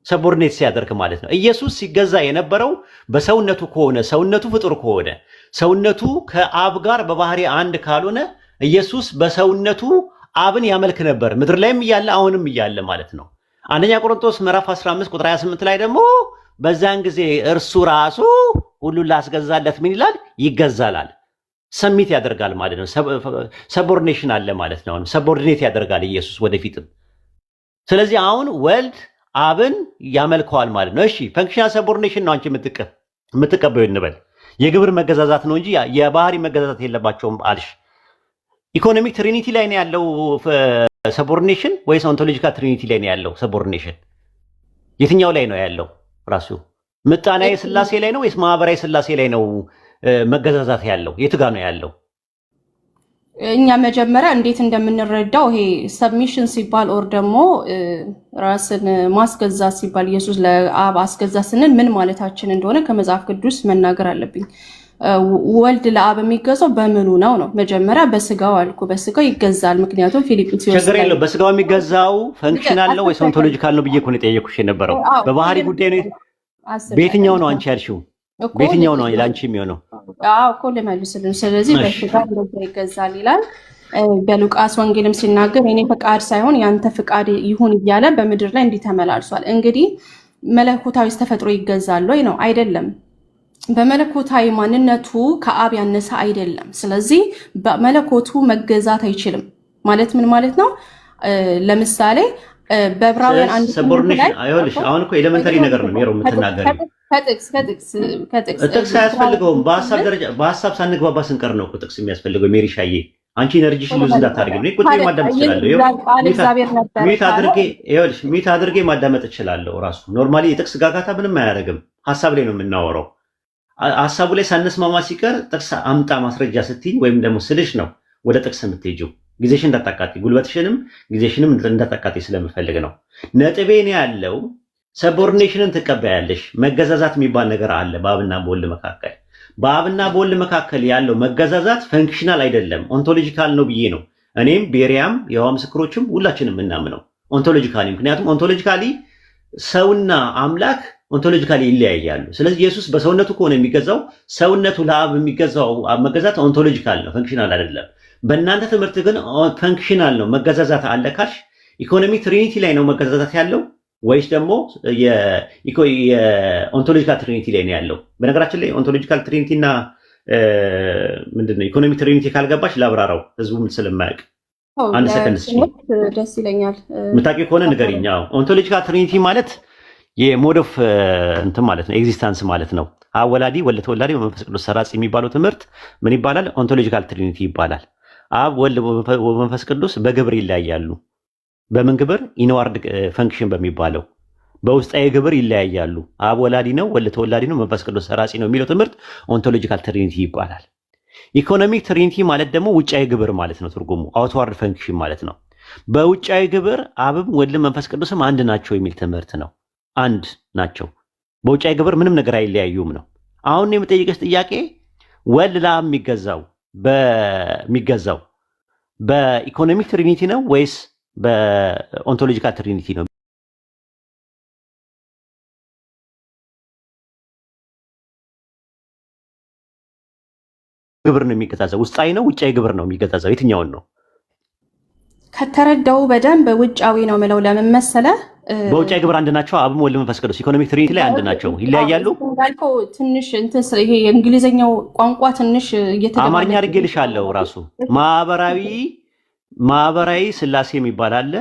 ሰቦርኔት ሲያደርግ ማለት ነው። ኢየሱስ ሲገዛ የነበረው በሰውነቱ ከሆነ ሰውነቱ ፍጡር ከሆነ ሰውነቱ ከአብ ጋር በባህሪ አንድ ካልሆነ ኢየሱስ በሰውነቱ አብን ያመልክ ነበር፣ ምድር ላይም እያለ አሁንም እያለ ማለት ነው። አንደኛ ቆሮንቶስ ምዕራፍ 15 ቁጥር 28 ላይ ደግሞ በዛን ጊዜ እርሱ ራሱ ሁሉን ላስገዛለት ምን ይላል? ይገዛላል፣ ሰሚት ያደርጋል ማለት ነው። ሰቦርኔሽን አለ ማለት ነው። ሰቦርዲኔት ያደርጋል ኢየሱስ ወደፊትም። ስለዚህ አሁን ወልድ አብን ያመልከዋል ማለት ነው። እሺ ፈንክሽናል ሰቦርኔሽን ነው አንቺ የምትቀበዩ እንበል። የግብር መገዛዛት ነው እንጂ የባህሪ መገዛዛት የለባቸውም አልሽ። ኢኮኖሚክ ትሪኒቲ ላይ ነው ያለው ሰቦርዲኔሽን ወይስ ኦንቶሎጂካል ትሪኒቲ ላይ ነው ያለው ሰቦርዲኔሽን? የትኛው ላይ ነው ያለው? ራሱ ምጣኔያዊ ስላሴ ላይ ነው ወይስ ማህበራዊ ስላሴ ላይ ነው መገዛዛት ያለው? የት ጋር ነው ያለው? እኛ መጀመሪያ እንዴት እንደምንረዳው ይሄ ሰብሚሽን ሲባል ኦር ደግሞ ራስን ማስገዛት ሲባል ኢየሱስ ለአብ አስገዛ ስንል ምን ማለታችን እንደሆነ ከመጽሐፍ ቅዱስ መናገር አለብኝ። ወልድ ለአብ የሚገዛው በምኑ ነው? መጀመሪያ በስጋው አልኩ፣ በስጋው ይገዛል። ምክንያቱም ፊልጵስዩስ ችግር የለው። በስጋው የሚገዛው ፈንክሽናል ነው ወይስ ኦንቶሎጂካል ነው ብዬ እኮ ነው የጠየኩሽ የነበረው። በባህሪ ጉዳይ ነው። በየትኛው ነው አንቺ ያልሽው? በየትኛው ነው ለአንቺ የሚሆነው? አዎ እኮ ልመልስልን። ስለዚህ በስጋ እንደዛ ይገዛል ይላል። በሉቃስ ወንጌልም ሲናገር የኔ ፈቃድ ሳይሆን ያንተ ፈቃድ ይሁን እያለ በምድር ላይ እንዲህ ተመላልሷል። እንግዲህ መለኮታዊ ተፈጥሮ ይገዛል ወይ ነው? አይደለም። በመለኮታዊ ማንነቱ ከአብ ያነሰ አይደለም። ስለዚህ በመለኮቱ መገዛት አይችልም ማለት ምን ማለት ነው? ለምሳሌ በዕብራውያን አንድ ሰቦርኔሽን አይሆንሽ። አሁን እኮ ኤሌመንተሪ ነገር ነው የሚሮ የምትናገሪው። ጥቅስ አያስፈልገውም። በሀሳብ ሳንግባባ ስንቀር ነው እኮ ጥቅስ የሚያስፈልገው። ሜሪ ሻዬ አንቺ ኤነርጂሽን ሉዝ እንዳታደርጊ ነው። ቁጭ ማዳመጥ እችላለሁ። ሚት አድርጌ ማዳመጥ እችላለሁ። ራሱ ኖርማሊ የጥቅስ ጋጋታ ምንም አያደርግም። ሀሳብ ላይ ነው የምናወራው። ሀሳቡ ላይ ሳንስማማ ሲቀር ጥቅስ አምጣ ማስረጃ ስትይኝ ወይም ደግሞ ስልሽ ነው ወደ ጥቅስ የምትሄጂው። ጊዜሽን እንዳታቃጢ፣ ጉልበትሽንም ጊዜሽንም እንዳታቃጢ ስለምፈልግ ነው። ነጥቤ ነው ያለው ሰቦርዲኔሽንን ትቀበያለሽ። መገዛዛት የሚባል ነገር አለ በአብና በወልድ መካከል። በአብና በወልድ መካከል ያለው መገዛዛት ፈንክሽናል አይደለም፣ ኦንቶሎጂካል ነው ብዬ ነው እኔም ቤሪያም የዋ ምስክሮችም ሁላችንም የምናምነው ኦንቶሎጂካሊ። ምክንያቱም ኦንቶሎጂካሊ ሰውና አምላክ ኦንቶሎጂካሊ ይለያያሉ። ስለዚህ ኢየሱስ በሰውነቱ ከሆነ የሚገዛው ሰውነቱ ለአብ የሚገዛው መገዛት ኦንቶሎጂካል ነው፣ ፈንክሽናል አይደለም። በእናንተ ትምህርት ግን ፈንክሽናል ነው መገዛዛት አለ ካልሽ ኢኮኖሚ ትሪኒቲ ላይ ነው መገዛዛት ያለው ወይስ ደግሞ የኦንቶሎጂካል ትሪኒቲ ላይ ነው ያለው? በነገራችን ላይ ኦንቶሎጂካል ትሪኒቲ እና ምንድነው ኢኮኖሚ ትሪኒቲ ካልገባሽ ላብራራው ህዝቡም ስለማያውቅ አንድ ሰከንድ ደስ ይለኛል። የምታውቂው ከሆነ ንገሪኝ። ኦንቶሎጂካል ትሪኒቲ ማለት የሞድ ኦፍ እንትን ማለት ነው፣ ኤግዚስታንስ ማለት ነው። አወላዲ ወልድ ተወላዲ መንፈስ ቅዱስ ሰራጺ የሚባለው ትምህርት ምን ይባላል? ኦንቶሎጂካል ትሪኒቲ ይባላል። አብ ወልድ መንፈስ ቅዱስ በግብር ይለያያሉ። በምን ግብር? ኢንዋርድ ፈንክሽን በሚባለው በውስጣዊ ግብር ይለያያሉ። አብ ወላዲ ነው፣ ወልድ ተወላዲ ነው፣ መንፈስ ቅዱስ ሰራጺ ነው የሚለው ትምህርት ኦንቶሎጂካል ትሪኒቲ ይባላል። ኢኮኖሚክ ትሪኒቲ ማለት ደግሞ ውጫዊ ግብር ማለት ነው። ትርጉሙ አውትዋርድ ፈንክሽን ማለት ነው። በውጫዊ ግብር አብም ወልድም መንፈስ ቅዱስም አንድ ናቸው የሚል ትምህርት ነው። አንድ ናቸው። በውጫዊ ግብር ምንም ነገር አይለያዩም ነው። አሁን የምጠይቅሽ ጥያቄ ወልድ ለአብ የሚገዛው በኢኮኖሚክ ትሪኒቲ ነው ወይስ በኦንቶሎጂካል ትሪኒቲ ነው? ግብር ነው የሚገዛዘው? ውስጣዊ ነው ውጫዊ ግብር ነው የሚገዛዘው? የትኛውን ነው? ከተረዳው በደንብ ውጫዊ ነው ምለው። ለምን መሰለ? በውጫዊ ግብር አንድ ናቸው። አብም ወልድ መንፈስ ቅዱስ ኢኮኖሚክ ትሪኒቲ ላይ አንድ ናቸው። ይለያያሉ? እንዳልከው ትንሽ እንትን ይሄ የእንግሊዘኛው ቋንቋ ትንሽ እየተደባለቀ አማርኛ አድርጌልሻለሁ። ራሱ ማህበራዊ ስላሴ የሚባል አለ።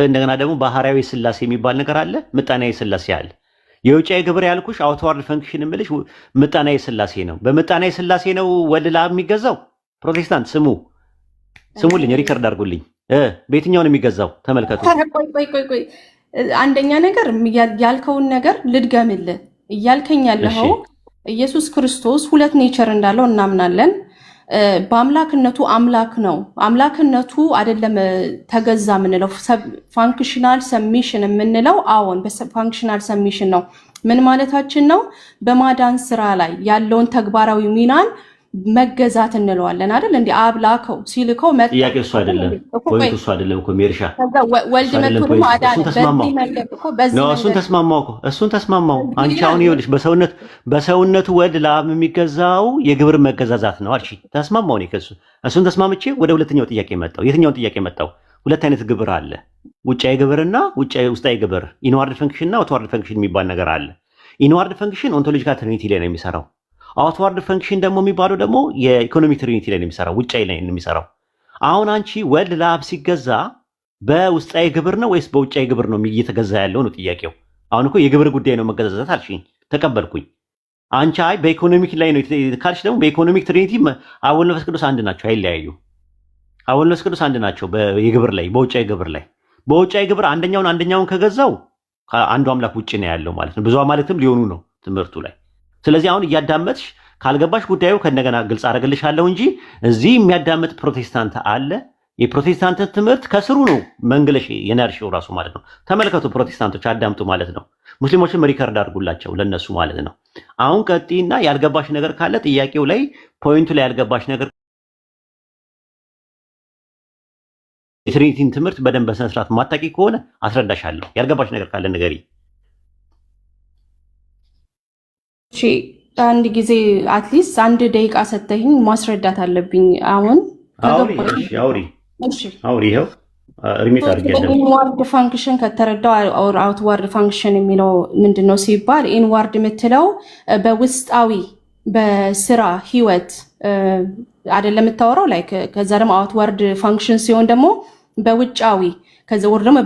እንደገና ደግሞ ባህሪያዊ ስላሴ የሚባል ነገር አለ። ምጣኔያዊ ስላሴ አለ። የውጫዊ ግብር ያልኩሽ አውትዋርድ ፈንክሽን የምልሽ ምጣኔያዊ ስላሴ ነው። በምጣኔያዊ ስላሴ ነው ወልድ ለአብ የሚገዛው። ፕሮቴስታንት ስሙልኝ፣ ሪከርድ አድርጉልኝ። በየትኛው ነው የሚገዛው? ተመልከቱ። ቆይ አንደኛ ነገር ያልከውን ነገር ልድገምልህ። እያልከኝ ያለኸው ኢየሱስ ክርስቶስ ሁለት ኔቸር እንዳለው እናምናለን። በአምላክነቱ አምላክ ነው። አምላክነቱ አይደለም ተገዛ የምንለው ፋንክሽናል ሰሚሽን የምንለው አዎን፣ በፋንክሽናል ሰሚሽን ነው። ምን ማለታችን ነው? በማዳን ስራ ላይ ያለውን ተግባራዊ ሚናን መገዛት እንለዋለን አይደል? እንዴ አብላከው ሲልከው መጣ። ጥያቄ እሱ አይደለም፣ ፖይንት እሱ አይደለም እኮ ሜርሻ። ወልድ መጥቶ ደግሞ አዳነ። እሱን ተስማማው። አንቺ አሁን ይኸውልሽ በሰውነቱ ወልድ ለአብ የሚገዛው የግብር መገዛዛት ነው አልሽ። ተስማማው ነው ከሱ። እሱን ተስማምቼ ወደ ሁለተኛው ጥያቄ መጣው። የትኛውን ጥያቄ መጣው? ሁለት አይነት ግብር አለ፣ ውጫዊ ግብርና ውስጣዊ ግብር። ኢንዋርድ ፈንክሽን እና አውትዋርድ ፈንክሽን የሚባል ነገር አለ። ኢንዋርድ ፈንክሽን ኦንቶሎጂካል ትሪኒቲ ላይ ነው የሚሰራው። አውትዋርድ ፈንክሽን ደግሞ የሚባለው ደግሞ የኢኮኖሚክ ትሪኒቲ ላይ ነው የሚሰራው፣ ውጫዊ ላይ ነው የሚሰራው። አሁን አንቺ ወልድ ለአብ ሲገዛ በውስጣዊ ግብር ነው ወይስ በውጫዊ ግብር ነው እየተገዛ ያለው ነው ጥያቄው። አሁን እኮ የግብር ጉዳይ ነው መገዛዛት አልሽኝ፣ ተቀበልኩኝ። አንቺ አይ በኢኮኖሚክ ላይ ነው ካልሽ ደግሞ በኢኮኖሚክ ትሪኒቲ አብ ወልድ መንፈስ ቅዱስ አንድ ናቸው፣ አይለያዩ። አብ ወልድ መንፈስ ቅዱስ አንድ ናቸው የግብር ላይ፣ በውጫዊ ግብር ላይ። በውጫዊ ግብር አንደኛውን ከገዛው አንዱ አምላክ ውጭ ነው ያለው ማለት ነው። ብዙ ማለትም ሊሆኑ ነው ትምህርቱ ላይ። ስለዚህ አሁን እያዳመጥሽ ካልገባሽ ጉዳዩ ከነገና ግልጽ አደረግልሻለሁ እንጂ እዚህ የሚያዳምጥ ፕሮቴስታንት አለ። የፕሮቴስታንት ትምህርት ከስሩ ነው መንግለሽ የናርሽው ራሱ ማለት ነው። ተመልከቱ ፕሮቴስታንቶች አዳምጡ ማለት ነው። ሙስሊሞችም ሪከርድ አድርጉላቸው ለነሱ ማለት ነው። አሁን ቀጥይና ያልገባሽ ነገር ካለ ጥያቄው ላይ ፖይንቱ ላይ ያልገባሽ ነገር የትሪኒቲን ትምህርት በደንብ በስነ ስርዓት ማታቂ ከሆነ አስረዳሻለሁ። ያልገባሽ ነገር ካለ ንገሪ። እሺ አንድ ጊዜ አትሊስት አንድ ደቂቃ ሰተኝ ማስረዳት አለብኝ። አሁን አውሪ ይኸው ሪሚት አድርጌያለሁ። ኢንዋርድ ፋንክሽን ከተረዳው አውትዋርድ ፋንክሽን የሚለው ምንድነው ሲባል ኢንዋርድ የምትለው በውስጣዊ በስራ ህይወት አይደለም የምታወራው ላይ ከዛ ደግሞ አውትዋርድ ፋንክሽን ሲሆን ደግሞ በውጫዊ ከዛ ወር ደግሞ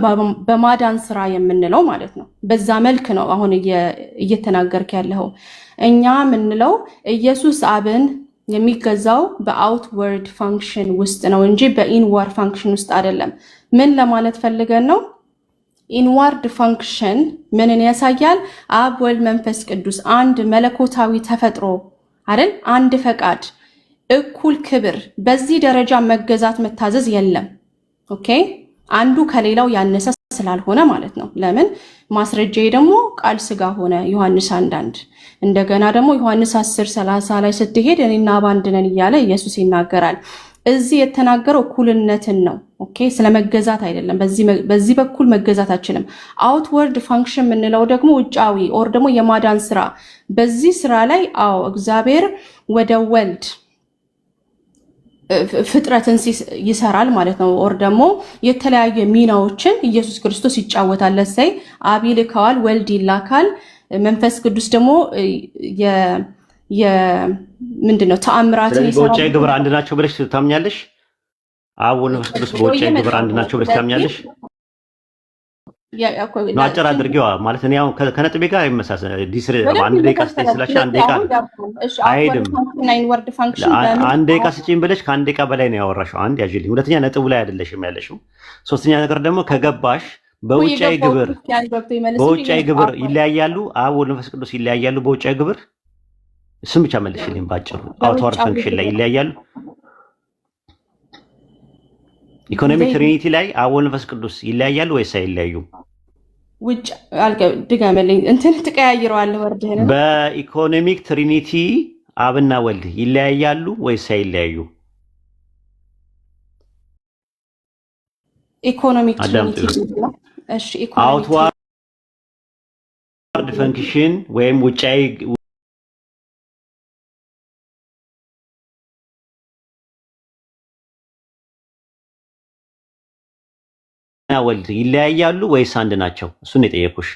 በማዳን ስራ የምንለው ማለት ነው። በዛ መልክ ነው አሁን እየተናገርክ ያለው። እኛ የምንለው ኢየሱስ አብን የሚገዛው በአውትወርድ ፋንክሽን ውስጥ ነው እንጂ በኢንዋርድ ፋንክሽን ውስጥ አይደለም። ምን ለማለት ፈልገን ነው? ኢንዋርድ ፋንክሽን ምንን ያሳያል? አብ ወልድ መንፈስ ቅዱስ አንድ መለኮታዊ ተፈጥሮ አይደል? አንድ ፈቃድ፣ እኩል ክብር፣ በዚህ ደረጃ መገዛት መታዘዝ የለም። ኦኬ አንዱ ከሌላው ያነሰ ስላልሆነ ማለት ነው። ለምን ማስረጃዬ ደግሞ ቃል ስጋ ሆነ ዮሐንስ 1:1 እንደገና ደግሞ ዮሐንስ 10:30 ላይ ስትሄድ እኔና አብ አንድ ነን እያለ ኢየሱስ ይናገራል። እዚህ የተናገረው እኩልነትን ነው። ኦኬ ስለመገዛት አይደለም። በዚህ በኩል መገዛታችንም አውትወርድ ፋንክሽን የምንለው ደግሞ ውጫዊ ኦር ደግሞ የማዳን ስራ። በዚህ ስራ ላይ እግዚአብሔር ወደ ወልድ ፍጥረትን ይሰራል ማለት ነው። ኦር ደግሞ የተለያዩ ሚናዎችን ኢየሱስ ክርስቶስ ይጫወታል። ለሳይ አብ ይልካል፣ ወልድ ይላካል፣ መንፈስ ቅዱስ ደግሞ ምንድነው ተአምራትን ይሰራል። በውጫዊ ግብር አንድ ናቸው ብለሽ ታምኛለሽ? አብ ወልድ መንፈስ ቅዱስ በውጫዊ ግብር አንድ ናቸው ብለሽ ታምኛለሽ? ነው አጭር አድርጌዋ ማለት እኔ አሁን ከነጥቤ ጋር ይመሳሰል። አንድ ደቂቃ ስጠኝ ስላሽ አንድ ደቂቃ አይሄድም። አንድ ደቂቃ ስጪኝ ብለሽ ከአንድ ደቂቃ በላይ ነው ያወራሽው። አንድ ያዥልኝ። ሁለተኛ ነጥቡ ላይ አይደለሽም ያለሽው። ሶስተኛ ነገር ደግሞ ከገባሽ በውጫዊ ግብር ይለያያሉ። አብ ወልድ መንፈስ ቅዱስ ይለያያሉ በውጫዊ ግብር። እሱም ብቻ መልሽልኝ ባጭሩ። አውትዋርድ ፈንክሽን ላይ ይለያያሉ። ኢኮኖሚክ ትሪኒቲ ላይ አብ ወልድ መንፈስ ቅዱስ ይለያያሉ ወይስ አይለያዩም? ውጭ ድጋመልኝ እንትን ትቀያይረዋለህ ወርድህን። በኢኮኖሚክ ትሪኒቲ አብና ወልድ ይለያያሉ ወይስ አይለያዩ? ኢኮኖሚክ ትሪኒቲ አውትዋርድ ፈንክሽን ወይም ውጫዊ ወልድ ይለያያሉ ወይስ አንድ ናቸው? እሱን የጠየኩሽ።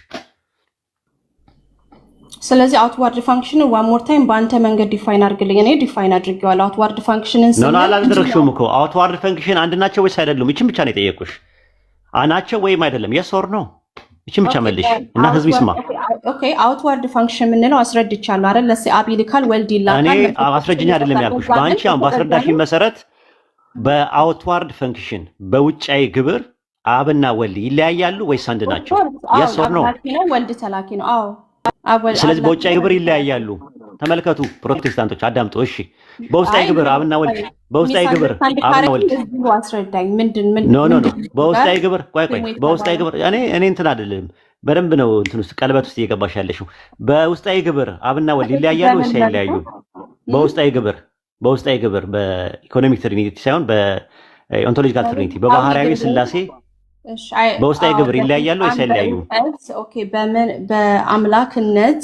ስለዚህ አውትዋርድ ፋንክሽንን ዋን ሞር ታይም በአንተ መንገድ ዲፋይን አድርግልኝ። እኔ ዲፋይን አድርጌዋለሁ። አውትዋርድ ፋንክሽንን ነው አላደረግሽውም እኮ። አውትዋርድ ፈንክሽን አንድ ናቸው ወይስ አይደሉም? ይችን ብቻ ነው የጠየቁሽ። ናቸው ወይም አይደለም? የስ ኦር ኖ? ይችን ብቻ መልሽ እና ህዝብ ይስማ። ኦኬ አውትዋርድ ፋንክሽን የምንለው አስረድቻለሁ አይደል? ለሴ አብ ይልካል ወልድ ይላካል። እኔ አስረጅኝ አይደለም ያልኩሽ። በአንቺ አሁን ባስረዳሽኝ መሰረት በአውትዋርድ ፈንክሽን በውጫዊ ግብር አብና ወልድ ይለያያሉ ወይስ አንድ ናቸው? የስ ኦር ኖ? ወልድ ተላኪ ነው። አዎ። ስለዚህ በውጫዊ ግብር ይለያያሉ። ተመልከቱ ፕሮቴስታንቶች አዳምጡ። እሺ በውስጣዊ ግብር አብና ወልድ በውስጣዊ ግብር አብና ወልድ አስረዳኝ። ምንድን ኖ በውስጣዊ ግብር ቆይ በውስጣዊ ግብር እኔ እንትን አይደለም በደንብ ነው እንትን ውስጥ ቀለበት ውስጥ እየገባሽ ያለሽው። በውስጣዊ ግብር አብና ወልድ ይለያያሉ ወይስ አይለያዩም? በውስጣዊ ግብር በኢኮኖሚክ ትሪኒቲ ሳይሆን በኦንቶሎጂካል ትሪኒቲ በባህርያዊ ስላሴ በውስጣዊ ግብር ይለያያሉ ወይስ አይለያዩም? ኦኬ በአምላክነት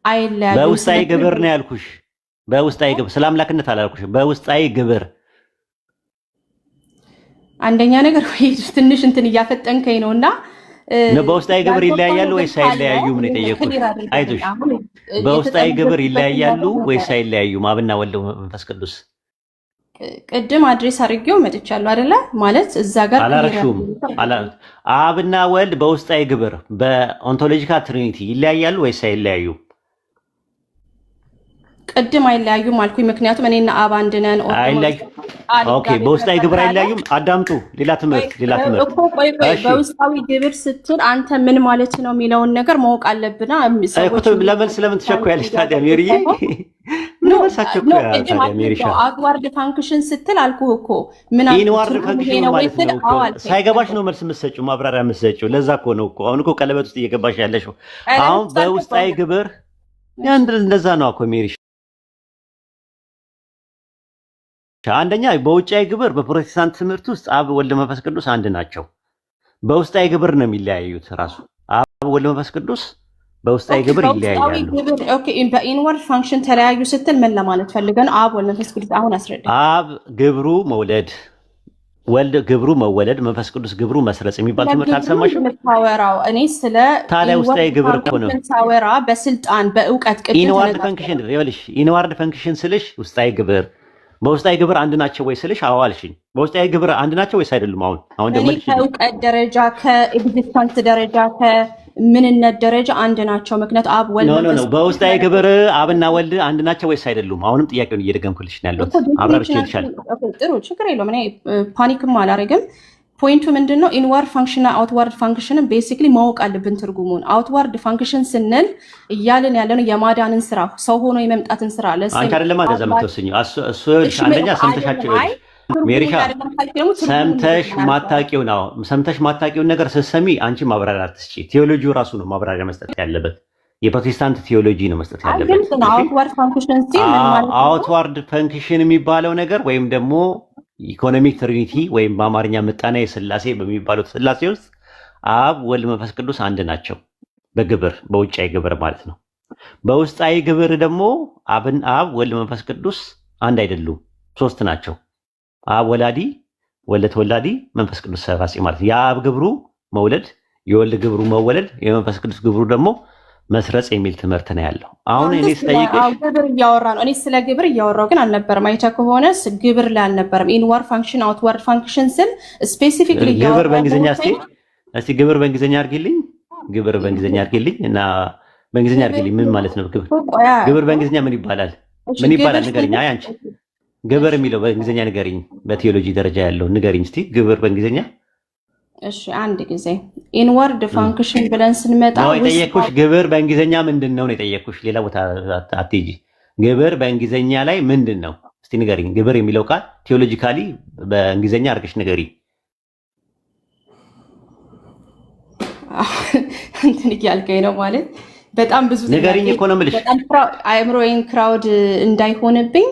አይለያዩም። በውስጣዊ ግብር ነው ያልኩሽ። በውስጣዊ ግብር ስለ አምላክነት አላልኩሽ። በውስጣዊ ግብር አንደኛ ነገር ወይ ትንሽ እንትን እያፈጠንከኝ ነውና በውስጣዊ ግብር ይለያያሉ ወይስ አይለያዩም ነው የጠየኩሽ። አይዞሽ በውስጣዊ ግብር ይለያያሉ ወይስ አይለያዩም? አብና ወልድ መንፈስ ቅዱስ ቅድም አድሬስ አድርጌው መጥቻለሁ አይደለ? ማለት እዛ ጋር አላረሽውም። አብና ወልድ በውስጣዊ ግብር በኦንቶሎጂካል ትሪኒቲ ይለያያሉ ወይስ አይለያዩም? ቅድም አይለያዩም አልኩኝ። ምክንያቱም እኔና አብ አንድ ነን። ኦኬ በውስጣዊ ግብር አይለያዩም። አዳምጡ። ሌላ ትምህርት እኮ ቆይ በውስጣዊ ግብር ስትል አንተ ምን ማለት ነው የሚለውን ነገር ማወቅ አለብና ሰዎች ለመልስ ለምን ትቸኩያለሽ ታዲያ ሜሪዬ? አውትዋርድ ፋንክሽን ስትል አልኩህ እኮ ምን ኢንዋርድ ፈንክሽን ማለት ነው እኮ። ሳይገባሽ ነው መልስ የምትሰጪው ማብራሪያ የምትሰጪው። ለዛ እኮ ነው እኮ አሁን እኮ ቀለበት ውስጥ እየገባሽ ያለሽው። አሁን በውስጣዊ ግብር እንደዛ ነው እኮ ሜሪ። አንደኛ በውጫዊ ግብር በፕሮቴስታንት ትምህርት ውስጥ አብ ወልድ መንፈስ ቅዱስ አንድ ናቸው። በውስጣዊ ግብር ነው የሚለያዩት። ራሱ አብ ወልድ መንፈስ ቅዱስ በውስጣዊ ግብር ይለያያሉ። ኦኬ በኢንዋርድ ፋንክሽን ተለያዩ ስትል ምን ለማለት ፈልገን? አብ ወልድ መንፈስ ቅዱስ አሁን አስረዳ። አብ ግብሩ መውለድ፣ ወልድ ግብሩ መወለድ፣ መንፈስ ቅዱስ ግብሩ መስረጽ የሚባል ትምህርት አልሰማሽም? እኔ ስለ ታዲያ ውስጣዊ ግብር እኮ ነው ሳወራ በስልጣን በእውቀት ቅድም ኢንዋርድ ፈንክሽን ይኸውልሽ፣ ኢንዋርድ ፈንክሽን ስልሽ ውስጣዊ ግብር በውስጣዊ ግብር አንድ ናቸው ወይ ስልሽ አዎ አልሽኝ። በውስጣዊ ግብር አንድ ናቸው ወይስ አይደሉም? አሁን ደግሞ ከእውቀት ደረጃ ከኤግዚስተንስ ደረጃ ከምንነት ደረጃ አንድ ናቸው። ምክንያት አብ ወልድ ነው። በውስጣዊ ግብር አብና ወልድ አንድ ናቸው ወይስ አይደሉም? አሁንም ጥያቄውን እየደገምኩልሽ ነው ያለሁት። አብራርቼ ይልሻል። ጥሩ ችግር የለውም። እኔ ፓኒክም አላደርግም። ፖይንቱ ምንድነው? ኢንዋርድ ፋንክሽን አውትዋርድ ፋንክሽንን ቤሲክሊ ማወቅ አለብን ትርጉሙን። አውትዋርድ ፋንክሽን ስንል እያልን ያለነው የማዳንን ስራ ሰው ሆኖ የመምጣትን ስራ አንቺ አይደለም እንደዛ የምትወስኚው። እሱ አንደኛ ሰምተሻቸው ሜሪሻ ሰምተሽ ማታውቂውን ነገር ስትሰሚ አንቺ ማብራሪያ አትስጪ። ቴዎሎጂው ራሱ ነው ማብራሪያ መስጠት ያለበት። የፕሮቴስታንት ቴዎሎጂ ነው መስጠት ያለበት። አውትዋርድ ፈንክሽን የሚባለው ነገር ወይም ደግሞ ኢኮኖሚክ ትሪኒቲ ወይም በአማርኛ ምጣኔ ስላሴ በሚባሉት ስላሴ ውስጥ አብ ወልድ መንፈስ ቅዱስ አንድ ናቸው በግብር በውጫዊ ግብር ማለት ነው። በውስጣዊ ግብር ደግሞ አብ ወልድ መንፈስ ቅዱስ አንድ አይደሉም፣ ሶስት ናቸው። አብ ወላዲ፣ ወልድ ተወላዲ፣ መንፈስ ቅዱስ ሰራጺ ማለት ነው። የአብ ግብሩ መውለድ፣ የወልድ ግብሩ መወለድ፣ የመንፈስ ቅዱስ ግብሩ ደግሞ መስረጽ የሚል ትምህርት ነው ያለው። አሁን እኔ ስጠይቅሽ ግብር እያወራ ነው። እኔ ስለ ግብር እያወራው ግን አልነበረም። አይተህ ከሆነ ግብር ላይ አልነበረም። ኢንዋርድ ፋንክሽን አውትዋርድ ፋንክሽን ስል ስፔሲፊክሊ ግብር በእንግሊዝኛ እስቲ ግብር በእንግሊዝኛ አድርጊልኝ። ግብር በእንግሊዝኛ አድርጊልኝ እና በእንግሊዝኛ አድርጊልኝ ምን ማለት ነው? ግብር በእንግሊዝኛ ምን ይባላል? ምን ይባላል ንገሪኝ። አይ አንቺ ግብር የሚለው በእንግሊዝኛ ንገሪኝ። በቴዎሎጂ ደረጃ ያለው ንገሪኝ እስቲ ግብር በእንግሊዝኛ። እሺ አንድ ጊዜ ኢንዋርድ ፋንክሽን ብለን ስንመጣ ነው የጠየኩሽ። ግብር በእንግሊዝኛ ምንድን ነው የጠየኩሽ። ሌላ ቦታ አትሄጂ። ግብር በእንግሊዝኛ ላይ ምንድን ነው እስቲ ንገሪኝ። ግብር የሚለው ቃል ቴዎሎጂካሊ በእንግሊዝኛ አድርገሽ ንገሪ። እንትን እያልከኝ ነው ማለት በጣም ብዙ ንገሪኝ እኮ ነው የምልሽ። በጣም አእምሮዬን ክራውድ እንዳይሆንብኝ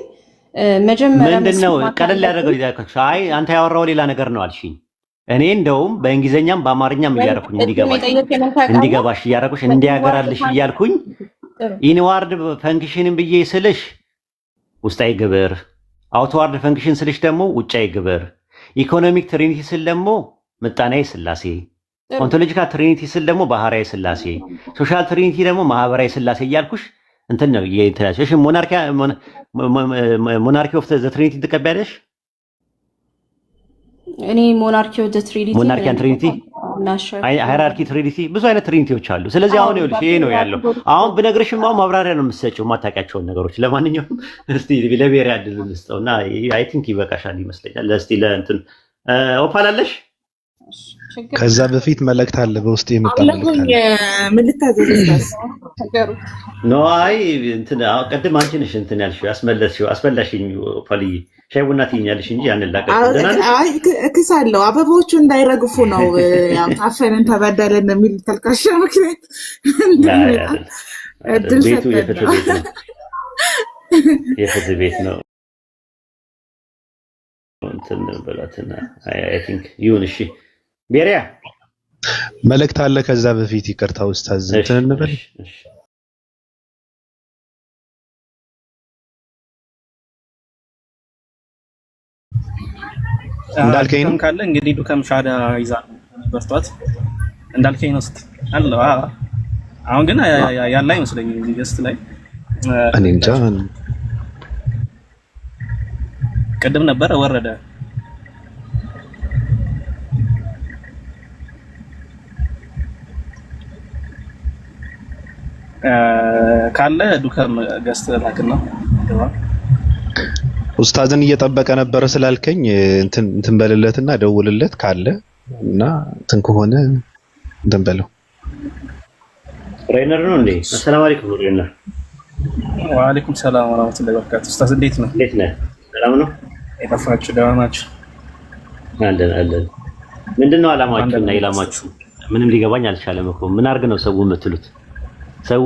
መጀመሪያ ምንድን ነው ቀለል ያደረገው ሊዳከሽ። አይ አንተ ያወራው ሌላ ነገር ነው አልሽኝ። እኔ እንደውም በእንግሊዘኛም በአማርኛም እያደረኩኝ እንዲገባሽ እያደረኩሽ እንዲያገራልሽ እያልኩኝ ኢንዋርድ ፈንክሽንን ብዬ ስልሽ ውስጣዊ ግብር፣ አውትዋርድ ፈንክሽን ስልሽ ደግሞ ውጫዊ ግብር፣ ኢኮኖሚክ ትሪኒቲ ስል ደግሞ ምጣኔያዊ ስላሴ፣ ኦንቶሎጂካል ትሪኒቲ ስል ደግሞ ባህርያዊ ሥላሴ፣ ሶሻል ትሪኒቲ ደግሞ ማህበራዊ ሥላሴ እያልኩሽ እንትን ነው እሺ ሞናርኪ ኦፍ ዘ ትሪኒቲ ትቀበያለሽ? እኔ ሞናርኪ ኦፍ ዘ ትሪኒቲ ሞናርኪያን ትሪኒቲ ሃይራርኪ ትሪኒቲ ብዙ አይነት ትሪኒቲዎች አሉ። ስለዚህ አሁን ይኸውልሽ ይሄ ነው ያለው። አሁን ብነግርሽም አሁን ማብራሪያ ነው የምትሰጪው የማታውቂያቸውን ነገሮች። ለማንኛውም እስቲ ለብሔርያ ዕድል ልስጠውና አይ ቲንክ ይበቃሻል ይመስለኛል። እስቲ ለእንትን ኦፓል አለሽ? ከዛ በፊት መልእክት አለ በውስጥ የመጣ መልእክት አለ። ምን ልታዘዝ? ኖ አይ እንትን ቅድም አንቺ ነሽ እንትን ያልሽው አስመለስሽው ኦፓልዬ ሻይ ቡና ትይኛለሽ እንጂ ያንን ላቀቅ አይ እክሳለሁ። አበቦቹ እንዳይረግፉ ነው ያው ታፈንን ተበደለን የሚል ተልካሻ ምክንያት ቤቱ የፍትህ ቤት ነው እንትን በላትና አይ ቲንክ ይሁን። እሺ ቤሪያ መልእክት አለ። ከዛ በፊት ይቅርታ ኡስታዝ እንትን እንበል። እንዳልከኝ ነው ካለ እንግዲህ ዱከም ሻዳ ይዛ በስቷት እንዳልከኝ ነው አለ። አሁን ግን ያለ አይመስለኝም እዚህ ገስት ላይ እኔ እንጃ። ቅድም ነበር ወረደ። ካለ ዱከም ገስት ላክና ኡስታዝን እየጠበቀ ነበር ስላልከኝ እንትን በልለትና ደውልለት ካለ እና እንትን ከሆነ እንትን በለው። ሬነር ነው እንዴ? ሰላም አለይኩም ሬነር። ወአለይኩም ሰላም ወራህመቱላሂ ወበረካቱ። ኡስታዝ እንዴት ነው? እንዴት ነህ? ሰላም ነው? የጠፋችሁ ደህና ናችሁ? አለን። ምንድነው አላማችሁና ኢላማችሁ? ምንም ሊገባኝ አልቻለም እኮ። ምን አድርግ ነው ሰው የምትሉት? ሰው